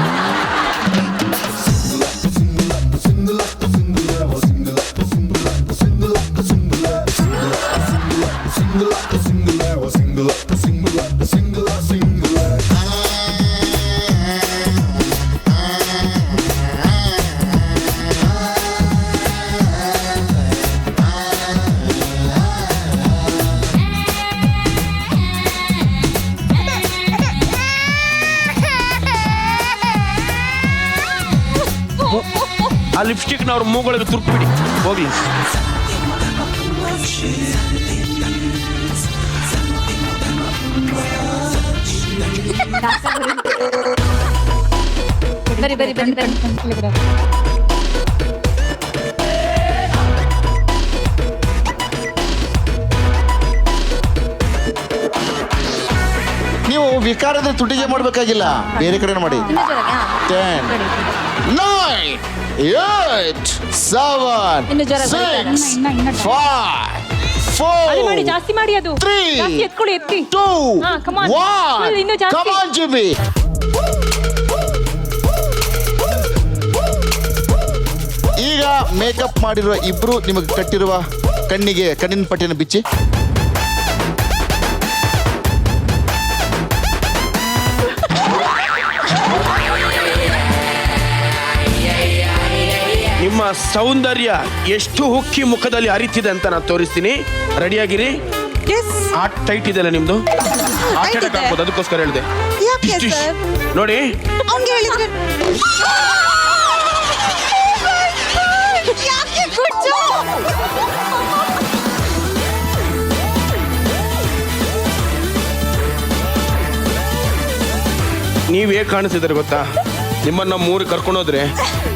ಆ ಲಿಪ್ಸ್ಟಿಕ್ನ ಅವ್ರ ಮೂಗಳಿಗೆ ತುರ್ಕ್ಬಿಡಿ ಹೋಗ್ಲಿ. ಬರಿ ಬರಿ ಬರಿ ಬರಿ. ನೀವು ವಿಕಾರದ ತುಟಿಗೆ ಮಾಡಬೇಕಾಗಿಲ್ಲ, ಬೇರೆ ಕಡೆ ಮಾಡಿ. 10 9 8 7 ಇನ್ನು ಜೋರಾಗಿ 6 ಇನ್ನ 5 ಅಲ್ಲಿ ಮಾಡಿ, 4 ಜಾಸ್ತಿ ಮಾಡಿ. ಅದು 3 ಜಾಸ್ತಿ ಎತ್ಕೊಳ್ಳಿ, ಎತ್ತಿ. 2 ಹಾ, come on. 1 ಇನ್ನು ಜಾಸ್ತಿ. Come on, Jimmy. ಈಗ ಮೇಕಪ್ ಮಾಡಿರುವ ಇಬ್ರು ನಿಮಗೆ ಕಟ್ಟಿರುವ ಕಣ್ಣಿಗೆ ಕಣ್ಣಿನ ಪಟ್ಟಿನ ಬಿಚ್ಚಿ. ನಿಮ್ಮ ಸೌಂದರ್ಯ ಎಷ್ಟು ಹುಕ್ಕಿ ಮುಖದಲ್ಲಿ ಹರಿತಿದೆ ಅಂತ ನಾನು ತೋರಿಸ್ತೀನಿ. ರೆಡಿಯಾಗಿರಿ. ಆರ್ಟ್ ಟೈಟ್ ಇದೆಲ್ಲ ನಿಮ್ದು, ಆರ್ಟ್ ಅಟ್ಯಾಕ್ ಆಗ್ಬೋದು, ಅದಕ್ಕೋಸ್ಕರ ಹೇಳಿದೆ. ನೋಡಿ ನೀವ್ ಹೇಗೆ ಕಾಣಿಸ್ತಿದ್ದಾರೆ ಗೊತ್ತಾ? ನಿಮ್ಮನ್ನ ಮೂರು ಕರ್ಕೊಂಡೋದ್ರೆ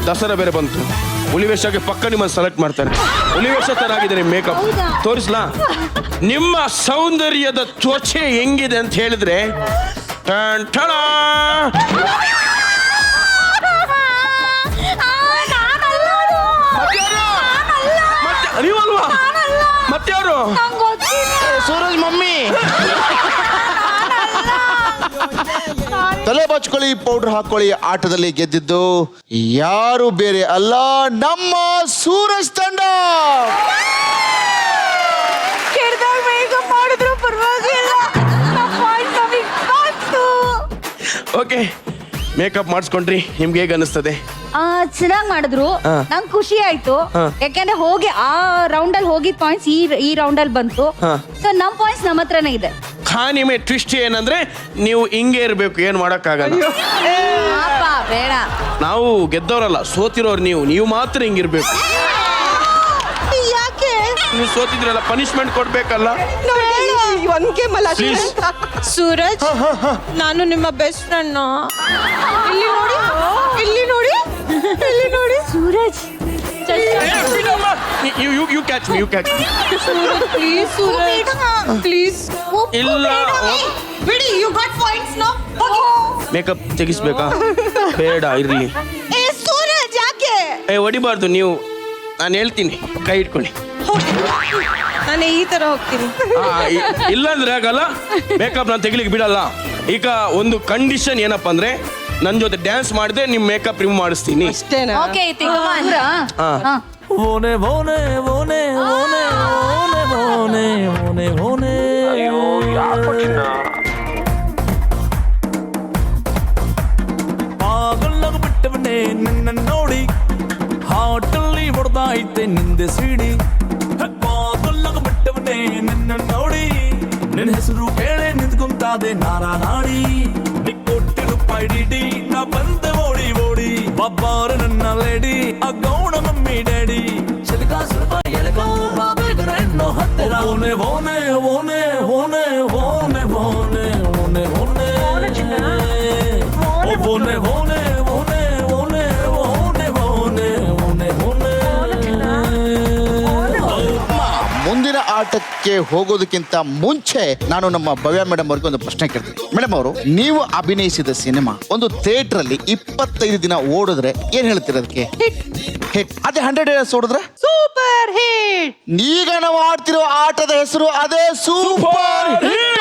ದಸರಾ ಬೇರೆ ಬಂತು, ಹುಲಿವೇಷಕ್ಕೆ ಪಕ್ಕ ನಿಮ್ಮನ್ನು ಸೆಲೆಕ್ಟ್ ಮಾಡ್ತಾರೆ. ಹುಲಿವೇಷ ತರ ಆಗಿದೆ ನಿಮ್ಮ ಮೇಕಪ್. ತೋರಿಸ್ಲಾ ನಿಮ್ಮ ಸೌಂದರ್ಯದ ತ್ವಚೆ ಹೆಂಗಿದೆ ಅಂತ ಹೇಳಿದ್ರೆ? ಟನ್ ಟಣ. ನೀವಲ್ವಾ? ಮತ್ಯಾರು? ಸೂರಜ್ ಮಮ್ಮಿ. ತಲೆ ಬಾಚ್ಕೊಳ್ಳಿ, ಪೌಡರ್ ಹಾಕೊಳ್ಳಿ. ಆಟದಲ್ಲಿ ಗೆದ್ದಿದ್ದು ಯಾರು ಬೇರೆ ಅಲ್ಲ, ನಮ್ಮ ಸೂರಜ್ ತಂಡ. ಮಾಡಿದ್ರು ಪರವಾಗಿಲ್ಲ. ಓಕೆ, ಮೇಕಪ್ ಮಾಡಿಸ್ಕೊಂಡ್ರಿ, ನಿಮ್ಗೆ ಹೇಗೆ ಅನಿಸ್ತದೆ? ಚೆನ್ನಾಗಿ ಮಾಡಿದ್ರು, ನಂಗೆ ಖುಷಿ ಆಯ್ತು. ಯಾಕಂದ್ರೆ ಹೋಗಿ ಆ ರೌಂಡ್ ಅಲ್ಲಿ ಹೋಗಿದ್ ಪಾಯಿಂಟ್ಸ್ ಈ ರೌಂಡ್ ಅಲ್ಲಿ ಬಂತು. ಸೊ ನಮ್ ಪಾಯಿಂಟ್ಸ್ ನಮ್ಮ ಹತ್ರನೇ ಇದೆ. ಖಾನಿಮೆ ಟ್ವಿಸ್ಟ್ ಏನಂದ್ರೆ ನೀವು ಹಿಂಗೆ ಇರ್ಬೇಕು, ಏನ್ ಮಾಡಕ್ಕಾಗಲ್ಲ. ಬೇಡ, ನಾವು ಗೆದ್ದವರಲ್ಲ, ಸೋತಿರೋರು. ನೀವು ಮಾತ್ರ ಹಿಂಗಿರ್ಬೇಕು. ಯಾಕೆ ನೀವು ಸೋತಿದ್ರಲ್ಲ, ಪನಿಷ್ಮೆಂಟ್ ಕೊಡ್ಬೇಕಲ್ಲ. ಒಂದ್ ಗೇಮ್ ಅಲ್ಲ. ಸೂರಜ್, ನಾನು ನಿಮ್ಮ ಬೆಸ್ಟ್ ಫ್ರೆಂಡ್. ಇಲ್ಲಿ ನೋಡಿ, ಇಲ್ಲಿ ನೋಡಿ, ಇಲ್ಲಿ ನೋಡಿ. Suraj, You catch me. Suraj please, Suraj please. ಇಲ್ಲ, ಬಿಡಿ, you got points no. Makeup ತೆಗಿಸ್ಬೇಕಾ? ಬೇಡ, ಇರ್ಲಿ. ಸೂರಜ್ ಯಾಕೆ? ಹೊಡಿಬಾರ್ದು ನೀವು, ನಾನು ಹೇಳ್ತೀನಿ, ಕೈ ಇಟ್ಕೊಳ್ಳಿ. ನಾನು ಈ ತರ ಹೋಗ್ತೀನಿ. ಇಲ್ಲಾಂದ್ರೆ ಆಗಲ್ಲ, ಮೇಕಪ್ ನಾನು ತೆಗಿಲಿಕ್ಕೆ ಬಿಡಲ್ಲ. ಈಗ ಒಂದು ಕಂಡೀಷನ್ ಏನಪ್ಪಾ ಅಂದ್ರೆ, ನನ್ನ ಜೊತೆ ಡ್ಯಾನ್ಸ್ ಮಾಡಿದ್ರೆ ನಿಮ್ ಮೇಕಪ್ ರಿಮೂವ್ ಮಾಡಿಸ್ತೀನಿ. ಅಷ್ಟೇನಾ? ಓಕೆ ಓನೆ ಓನೆ ಓನೆ ಓನೆ ಓನೆ ಓನೆ ಓನೆ ಪಾಗಲ್ನಾಗ ಬಿಟ್ಟವನೇ ನಿನ್ನ ನೋಡಿ, ಹಾಟಲ್ಲಿ ಹೊಡೆದಾಯ್ತೆ ನಿಂದೆ ಸಿಡಿ. ಪಾಗಲ್ನಾಗ ಬಿಟ್ಟವನೇ ನಿನ್ನ ನೋಡಿ, ನಿನ್ನ ಹೆಸರು ಕೇಳೆ ನಿಂತ್ಕೊಂತಾದೆ ನಾರಾ ನಾಡಿ. ಕೊಟ್ಟಿ ರೂಪಾಯಿ ಡಿಡಿ ನಾ ಬಂದೆ ಓಡಿ ಓಡಿ, ಬಬ್ಬಾರ ನನ್ನ ಲೇಡಿ ಆ ಗೌಣ ಮಮ್ಮಿ ಡ್ಯಾಡಿ. ಚಿಲಕ ಸ್ವಲ್ಪ ಎಳಕೋ ಬಾಬೇಗರ ಹೆಣ್ಣು ಹತ್ತಿರ. ಓನೆ ಓನೆ ಓನೆ ಓನೆ ಓನೆ ಓನೆ ಓನೆ ಓನೆ ಓನೆ ಓನೆ ಓನೆ ಓನೆ ಓನೆ ಓನೆ ಓನೆ. ಮುಂದಿನ ಆಟಕ್ಕೆ ಹೋಗೋದಕ್ಕಿಂತ ಮುಂಚೆ ನಾನು ನಮ್ಮ ಭವ್ಯ ಮೇಡಮ್ ಅವ್ರಿಗೆ ಒಂದು ಪ್ರಶ್ನೆ ಕೇಳ್ತೀನಿ. ಮೇಡಮ್ ಅವರು, ನೀವು ಅಭಿನಯಿಸಿದ ಸಿನಿಮಾ ಒಂದು ಥಿಯೇಟರ್ ಅಲ್ಲಿ 25 ದಿನ ಓಡಿದ್ರೆ ಏನ್ ಹೇಳ್ತೀರ ಅದಕ್ಕೆ? ಹಿಟ್. ಅದೇ 100 ಡೇಸ್ ಓಡಿದ್ರೆ ಸೂಪರ್ ಹಿಟ್. ಈಗ ನಾವು ಆಡ್ತಿರೋ ಆಟದ ಹೆಸರು ಅದೇ ಸೂಪರ್ ಹಿಟ್.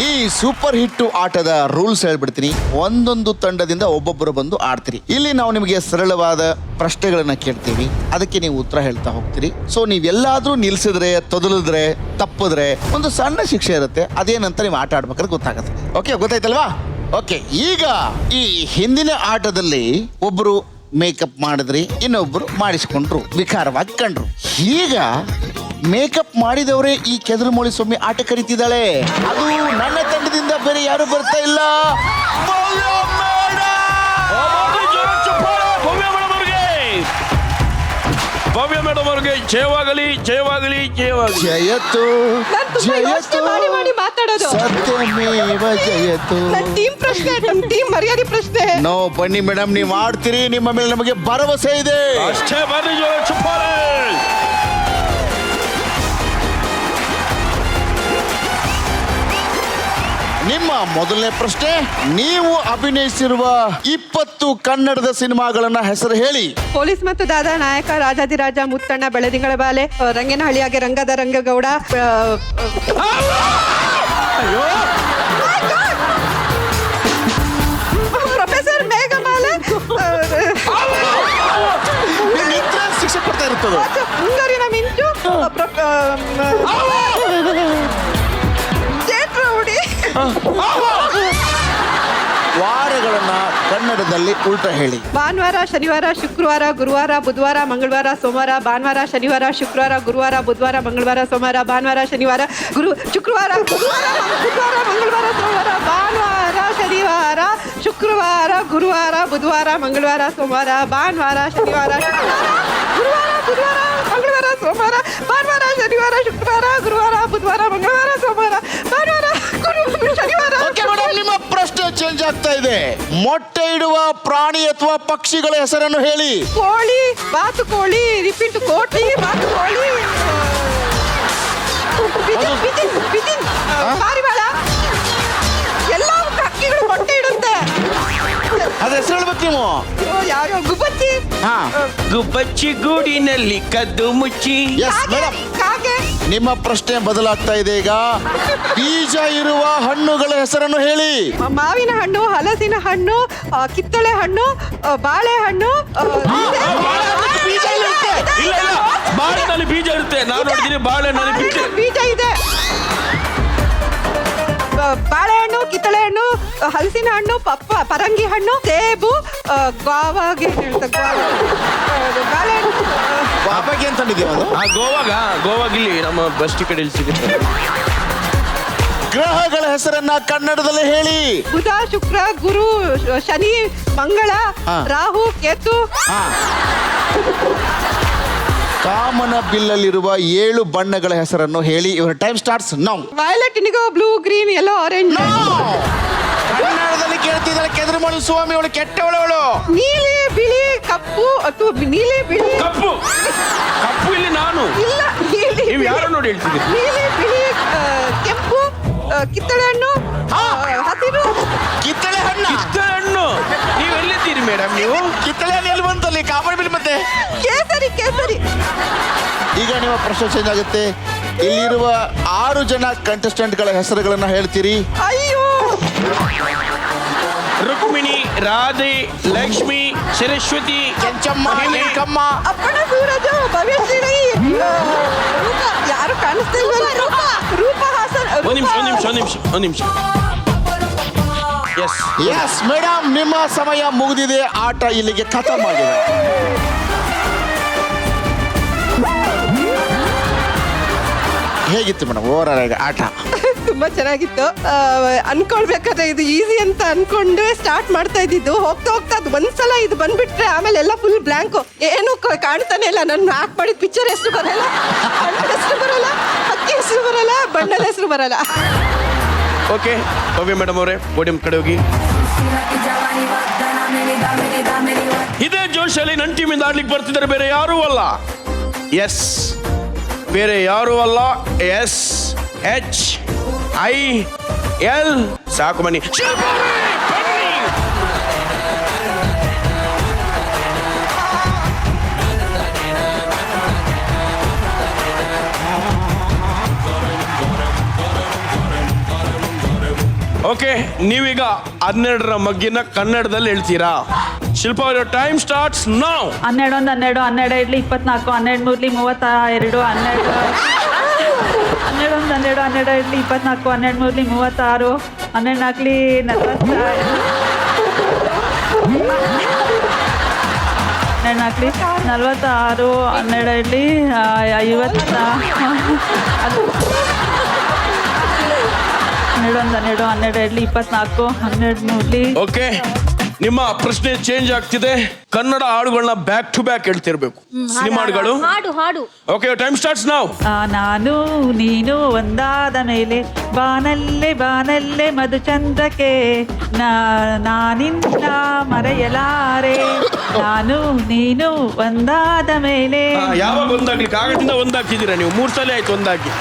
ಈ ಸೂಪರ್ ಹಿಟ್ ಆಟದ ರೂಲ್ಸ್ ಹೇಳ್ಬಿಡ್ತೀನಿ. ಒಂದೊಂದು ತಂಡದಿಂದ ಒಬ್ಬೊಬ್ಬರು ಬಂದು ಆಡ್ತೀರಿ. ಇಲ್ಲಿ ನಾವು ನಿಮಗೆ ಸರಳವಾದ ಪ್ರಶ್ನೆಗಳನ್ನ ಕೇಳ್ತೀವಿ, ಅದಕ್ಕೆ ನೀವು ಉತ್ತರ ಹೇಳ್ತಾ ಹೋಗ್ತೀರಿ. ಸೊ ನೀವೆಲ್ಲಾದ್ರೂ ನಿಲ್ಸಿದ್ರೆ, ತೊದಲಿದ್ರೆ, ತಪ್ಪಿದ್ರೆ ಒಂದು ಸಣ್ಣ ಶಿಕ್ಷೆ ಇರುತ್ತೆ. ಅದೇನಂತ ನೀವು ಆಟ ಆಡ್ಬೇಕಾದ್ರೆ ಗೊತ್ತಾಗುತ್ತೆ. ಓಕೆ, ಗೊತ್ತಾಯ್ತಲ್ವಾ? ಓಕೆ, ಈಗ ಈ ಹಿಂದಿನ ಆಟದಲ್ಲಿ ಒಬ್ರು ಮೇಕಪ್ ಮಾಡಿದ್ರಿ, ಇನ್ನೊಬ್ರು ಮಾಡಿಸ್ಕೊಂಡ್ರು, ವಿಕಾರವಾಗಿ ಕಂಡ್ರು. ಈಗ ಮೇಕಪ್ ಮಾಡಿದವರೇ ಈ ಕೆದರುಮೊಳಿ ಸ್ವಾಮಿ ಆಟ ಕರೀತಿದ್ದಾಳೆ. ಅದು ನನ್ನ ತಂಡದಿಂದ ಬೇರೆ ಯಾರು ಬರ್ತಾ ಇಲ್ಲ. ಭವ್ಯ ಮೇಡಮ್ ಅವ್ರಿಗೆ ಜಯವಾಗಲಿ, ಜಯವಾಗಲಿ, ಜಯವಾಗಲಿ. ಜಯತು ಜಯತು ಮಾಡಿ ಮಾಡಿ ಮಾತಾಡೋದು. ಸತ್ಯಮೇವ ಜಯತು. ಟೀಮ್ ಪ್ರಶ್ನೆ, ಟೀಮ್ ಮರ್ಯಾದೆ ಪ್ರಶ್ನೆ. ನೋ, ಬನ್ನಿ ಮೇಡಮ್, ನೀವು ಆಡ್ತೀರಿ, ನಿಮ್ಮ ಮೇಲೆ ನಮಗೆ ಭರವಸೆ ಇದೆ. ಅಷ್ಟೇ, ಬನ್ನಿ ಜೋರ ಚಪ್ಪಾಳೆ. ನಿಮ್ಮ ಮೊದಲನೇ ಪ್ರಶ್ನೆ, ನೀವು ಅಭಿನಯಿಸಿರುವ 20 ಕನ್ನಡದ ಸಿನಿಮಾಗಳನ್ನ ಹೆಸರು ಹೇಳಿ. ಪೊಲೀಸ್ ಮತ್ತು ದಾದಾ, ನಾಯಕ, ರಾಜಾದಿರಾಜ, ಮುತ್ತಣ್ಣ, ಬೆಳದಿಂಗಳ ಬಾಲೆ, ರಂಗನಹಳ್ಳಿಯಾಗೆ, ರಂಗದ ರಂಗಗೌಡ, ಪ್ರೊಫೆಸರ್ ಮೇಘಮಾಲೆ, ಶಿಕ್ಷೆ ಕೊಡ್ತಾ ಇರ್ತದೆ. ಮುಂಗಾರಿನ ಮಿಂಚು, ವಾರಗಳನ್ನ ಕನ್ನಡದಲ್ಲಿ ಉಲ್ಟಾ ಹೇಳಿ. ಭಾನುವಾರ, ಶನಿವಾರ, ಶುಕ್ರವಾರ, ಗುರುವಾರ, ಬುಧವಾರ, ಮಂಗಳವಾರ, ಸೋಮವಾರ, ಭಾನುವಾರ, ಶನಿವಾರ, ಶುಕ್ರವಾರ, ಗುರುವಾರ, ಬುಧವಾರ, ಮಂಗಳವಾರ, ಸೋಮವಾರ, ಭಾನುವಾರ, ಶನಿವಾರ, ಶುಕ್ರವಾರ, ಬುಧವಾರ, ಮಂಗಳವಾರ, ಸೋಮವಾರ, ಭಾನುವಾರ, ಶನಿವಾರ, ಶುಕ್ರವಾರ, ಗುರುವಾರ, ಬುಧವಾರ, ಮಂಗಳವಾರ, ಸೋಮವಾರ, ಭಾನುವಾರ, ಶನಿವಾರ, ಗುರುವಾರ, ಬುಧವಾರ, ಮಂಗಳವಾರ, ಸೋಮವಾರ, ಭಾನುವಾರ, ಶನಿವಾರ, ಶುಕ್ರವಾರ, ಗುರುವಾರ, ಬುಧವಾರ, ಮಂಗಳವಾರ, ಸೋಮವಾರ, ಭಾನುವಾರ, ಶನಿವಾರ. ನಿಮ್ಮ ಪ್ರಶ್ನೆ ಚೇಂಜ್ ಆಗ್ತಾ ಇದೆ. ಮೊಟ್ಟೆ ಇಡುವ ಪ್ರಾಣಿ ಅಥವಾ ಪಕ್ಷಿಗಳ ಹೆಸರನ್ನು ಹೇಳಿ. ಕೋಳಿ, ಬಾತುಕೋಳಿ, ರಿಪೀಟ್ ಕೋಟಿ, ಬಾತುಕೋಳಿ, ಪಾರಿವಾಳ, ಎಲ್ಲ ಹಕ್ಕಿಗಳು ಮೊಟ್ಟೆ ಇಡುತ್ತೆ. ಅದ ಹೆಸರು ಹೇಳ್ಬೇಕು ನೀವು. ಯಾವ್ಯಾವ? ಗುಬ್ಬಚ್ಚಿ, ಗುಬ್ಬಚ್ಚಿ ಗೂಡಿನಲ್ಲಿ ಕದ್ದು ಮುಚ್ಚಿ. ಎಸ್ ಮೇಡಮ್, ಕಾಗೆ. ನಿಮ್ಮ ಪ್ರಶ್ನೆ ಬದಲಾಗ್ತಾ ಇದೆ ಈಗ. ಬೀಜ ಇರುವ ಹಣ್ಣುಗಳ ಹೆಸರನ್ನು ಹೇಳಿ. ಮಾವಿನ ಹಣ್ಣು, ಹಲಸಿನ ಹಣ್ಣು, ಕಿತ್ತಳೆ ಹಣ್ಣು, ಬಾಳೆಹಣ್ಣು. ಬಾಳೆನಲ್ಲಿ ಬೀಜ ಇರುತ್ತೆ. ನಾನು ನೋಡಿದ್ದೀನಿ ಬಾಳೆನಲ್ಲಿ ಬೀಜ ಇದೆ. ಬಾಳೆಹಣ್ಣು, ಕಿತ್ತಳೆ ಹಣ್ಣು, ಹಲಸಿನ ಹಣ್ಣು, ಪರಂಗಿ ಹಣ್ಣು, ಸೇಬು, ಗಾವಾಗೆ ಬಾಳೆಹಣ್ಣು. ಬಾಬಾಗೆ ಅಂತ ಗೋವಾಗಿಲ್ಲಿ ನಮ್ಮ ಬಸ್ ಟಿಕೆಟ್ ಇಲ್ಲಿ ಸಿಗುತ್ತೆ. ಗ್ರಹಗಳ ಹೆಸರನ್ನ ಕನ್ನಡದಲ್ಲಿ ಹೇಳಿ. ಬುಧ, ಶುಕ್ರ, ಗುರು, ಶನಿ, ಮಂಗಳ, ರಾಹು, ಕೇತು. ಕಾಮನ ಬಿಲ್ಲಲ್ಲಿರುವ 7 ಬಣ್ಣಗಳ ಹೆಸರನ್ನು ಹೇಳಿ. ಇವರ time starts now. Violet, IndiGo, blue, green, yellow, orange. ಕನ್ನಡದಲ್ಲಿ ಕೇಳ್ತಿದ್ದಾರೆ ಕೆದರುಮೊಳಿ ಸ್ವಾಮಿ, ಅವಳು ಕೆಟ್ಟವಳವಳು. ನೀಲಿ, ಬಿಳಿ, ಕಪ್ಪು, ಅಥವಾ ನೀಲಿ, ಬಿಳಿ, ಕಪ್ಪು. ಕಪ್ಪು ಇಲ್ಲಿ ನಾನು. ಇಲ್ಲ, ನೀಲಿ, ನೀವು ಯಾರು ನೋಡಿ ಹೇಳ್ತಿದ್ದೀರಿ? ನೀಲಿ, ಬಿಳಿ, ಕೆಂಪು, ಕಿತ್ತಳೆ ಹಣ್ಣು, ಹಸಿರು, ಕಿತ್ತಳೆ ಹಣ್ಣ. ಕಿತ್ತಳೆ ಹಣ್ಣು. ನೀವು ಎಲ್ಲಿದ್ದೀರಿ ಮೇಡಮ್ ನೀವು? ಕಿತ್ತಳೆ ಹಣ್ಣು ಎಲ್ಲಿ ಬಂತಲ್ಲಿ ಕಾಮನ್ ಬಿಲ್ ಮತ್ತೆ. ಕೇಸರಿ ಕೇಸರಿ. ಈಗ ನಿಮ್ಮ ಪ್ರಶ್ನೆ ಚೇಂಜ್ ಆಗುತ್ತೆ. ಇಲ್ಲಿರುವ 6 ಜನ ಕಂಟೆಸ್ಟೆಂಟ್ಗಳ ಹೆಸರುಗಳನ್ನ ಹೇಳ್ತೀರಿ. ಅಯ್ಯೋ, ರುಕ್ಮಿಣಿ, ರಾಧೆ, ಲಕ್ಷ್ಮಿ, ಸರಸ್ವತಿ, ಕೆಂಚಮ್ಮ, ವೆಂಕಮ್ಮ. ಅಪ್ಪಣ, ಸೂರಜ, ಭವ್ಯಶ್ರೀ, ರೂಪ, ಯಾರು ಕಾಣಿಸ್ತಾ ಇಲ್ವಲ್ಲ? ರೂಪ ಹಾಸನ್. ಒಂದ್ ನಿಮಿಷ. ಎಸ್ ಮೇಡಮ್, ನಿಮ್ಮ ಸಮಯ ಮುಗಿದಿದೆ. ಆಟ ಇಲ್ಲಿಗೆ ಖತಮ್ ಆಗಿದೆ. ಹೇಗಿತ್ತು ಮೇಡಮ್ ಓವರ್ ಆಟ? ತುಂಬಾ ಚೆನ್ನಾಗಿತ್ತು. ಅನ್ಕೊಳ್ಬೇಕಾದ್ರೆ ಇದು ಈಸಿ ಅಂತ ಅನ್ಕೊಂಡು ಸ್ಟಾರ್ಟ್ ಮಾಡ್ತಾ ಇದ್ದಿದ್ದು. ಹೋಗ್ತಾ ಹೋಗ್ತಾ ಅದು ಒಂದ್ಸಲ ಇದು ಬಂದ್ಬಿಟ್ರೆ ಆಮೇಲೆ ಎಲ್ಲ ಫುಲ್ ಬ್ಲಾಂಕು. ಏನು ಕಾಣ್ತಾನೆ ಇಲ್ಲ. ನನ್ನ ಆಕ್ಟ್ ಮಾಡಿದ ಪಿಕ್ಚರ್ ಹೆಸರು ಬರಲ್ಲ, ಹೆಸರು ಬರಲ್ಲ, ಹಕ್ಕಿ ಹೆಸರು ಬರಲ್ಲ, ಬಣ್ಣದ ಹೆಸರು ಬರಲ್ಲ. ಓಕೆ, ಭವ್ಯ ಮೇಡಮ್ ಅವರೇ, ಪೋಡಿಯಂ ಕಡೆ ಹೋಗಿ. ಇದೇ ಜೋಶಲ್ಲಿ ನನ್ನ ಟೀಮಿಂದ ಆಡ್ಲಿಕ್ಕೆ ಬರ್ತಿದ್ದಾರೆ, ಬೇರೆ ಯಾರೂ ಅಲ್ಲ. ಎಸ್, ಬೇರೆ ಯಾರೂ ಅಲ್ಲ. SHIL. ಸಾಕು ಬನ್ನಿ. ಓಕೆ, ನೀವೀಗ 12ರ ಮಗ್ಗಿನ ಕನ್ನಡದಲ್ಲಿ ಹೇಳ್ತೀರಾ. ಶಿಲ್ಪ, ಅವರ ಟೈಮ್ ಸ್ಟಾರ್ಟ್ಸ್ ನೌ. 12 1 12 12 ಇಡ್ಲಿ 24 12 ಮೂರ್ಲಿ 32 12 11 12 12 ಇಡ್ಲಿ 24 12 ಮೂರ್ಲಿ 36 12 ನಾಲ್ಕಲಿ 45 12 ನಾಲ್ಕಲಿ 46 12 ಇಡ್ಲಿ 50 12 12 ಇಡ್ಲಿ 24 12 ಮೂರ್ಲಿ. ಓಕೆ, ನಿಮ್ಮ ಪ್ರಶ್ನೆ ಚೇಂಜ್ ಆಗ್ತಿದೆ. ಕನ್ನಡ ಹಾಡುಗಳನ್ನ ಬ್ಯಾಕ್ ಟು ಬ್ಯಾಕ್ ಹೇಳ್ತಿರ್ಬೇಕು. ಸಿನಿಮಾ ಹಾಡುಗಳು. ಹಾಡು. Okay, time starts now. ನಾನು ನೀನು ಒಂದಾದ ಮೇಲೆ ಬಾನಲ್ಲೇ ಮಧುಚಂದ್ರಕ್ಕೆ ನಾನಿನ್ನ ಮರೆಯಲಾರೆ. ನಾನು ನೀನು ಒಂದಾದ ಮೇಲೆ. ಯಾವಾಗ ಒಂದಾಗ್ಲಿಕ್ಕೆ ಆಗದಿಂದ ಒಂದಾಗ್ತಿದ್ದೀರಾ ನೀವು? 3 ಸಲ ಆಯ್ತು ಒಂದಾಗಿ.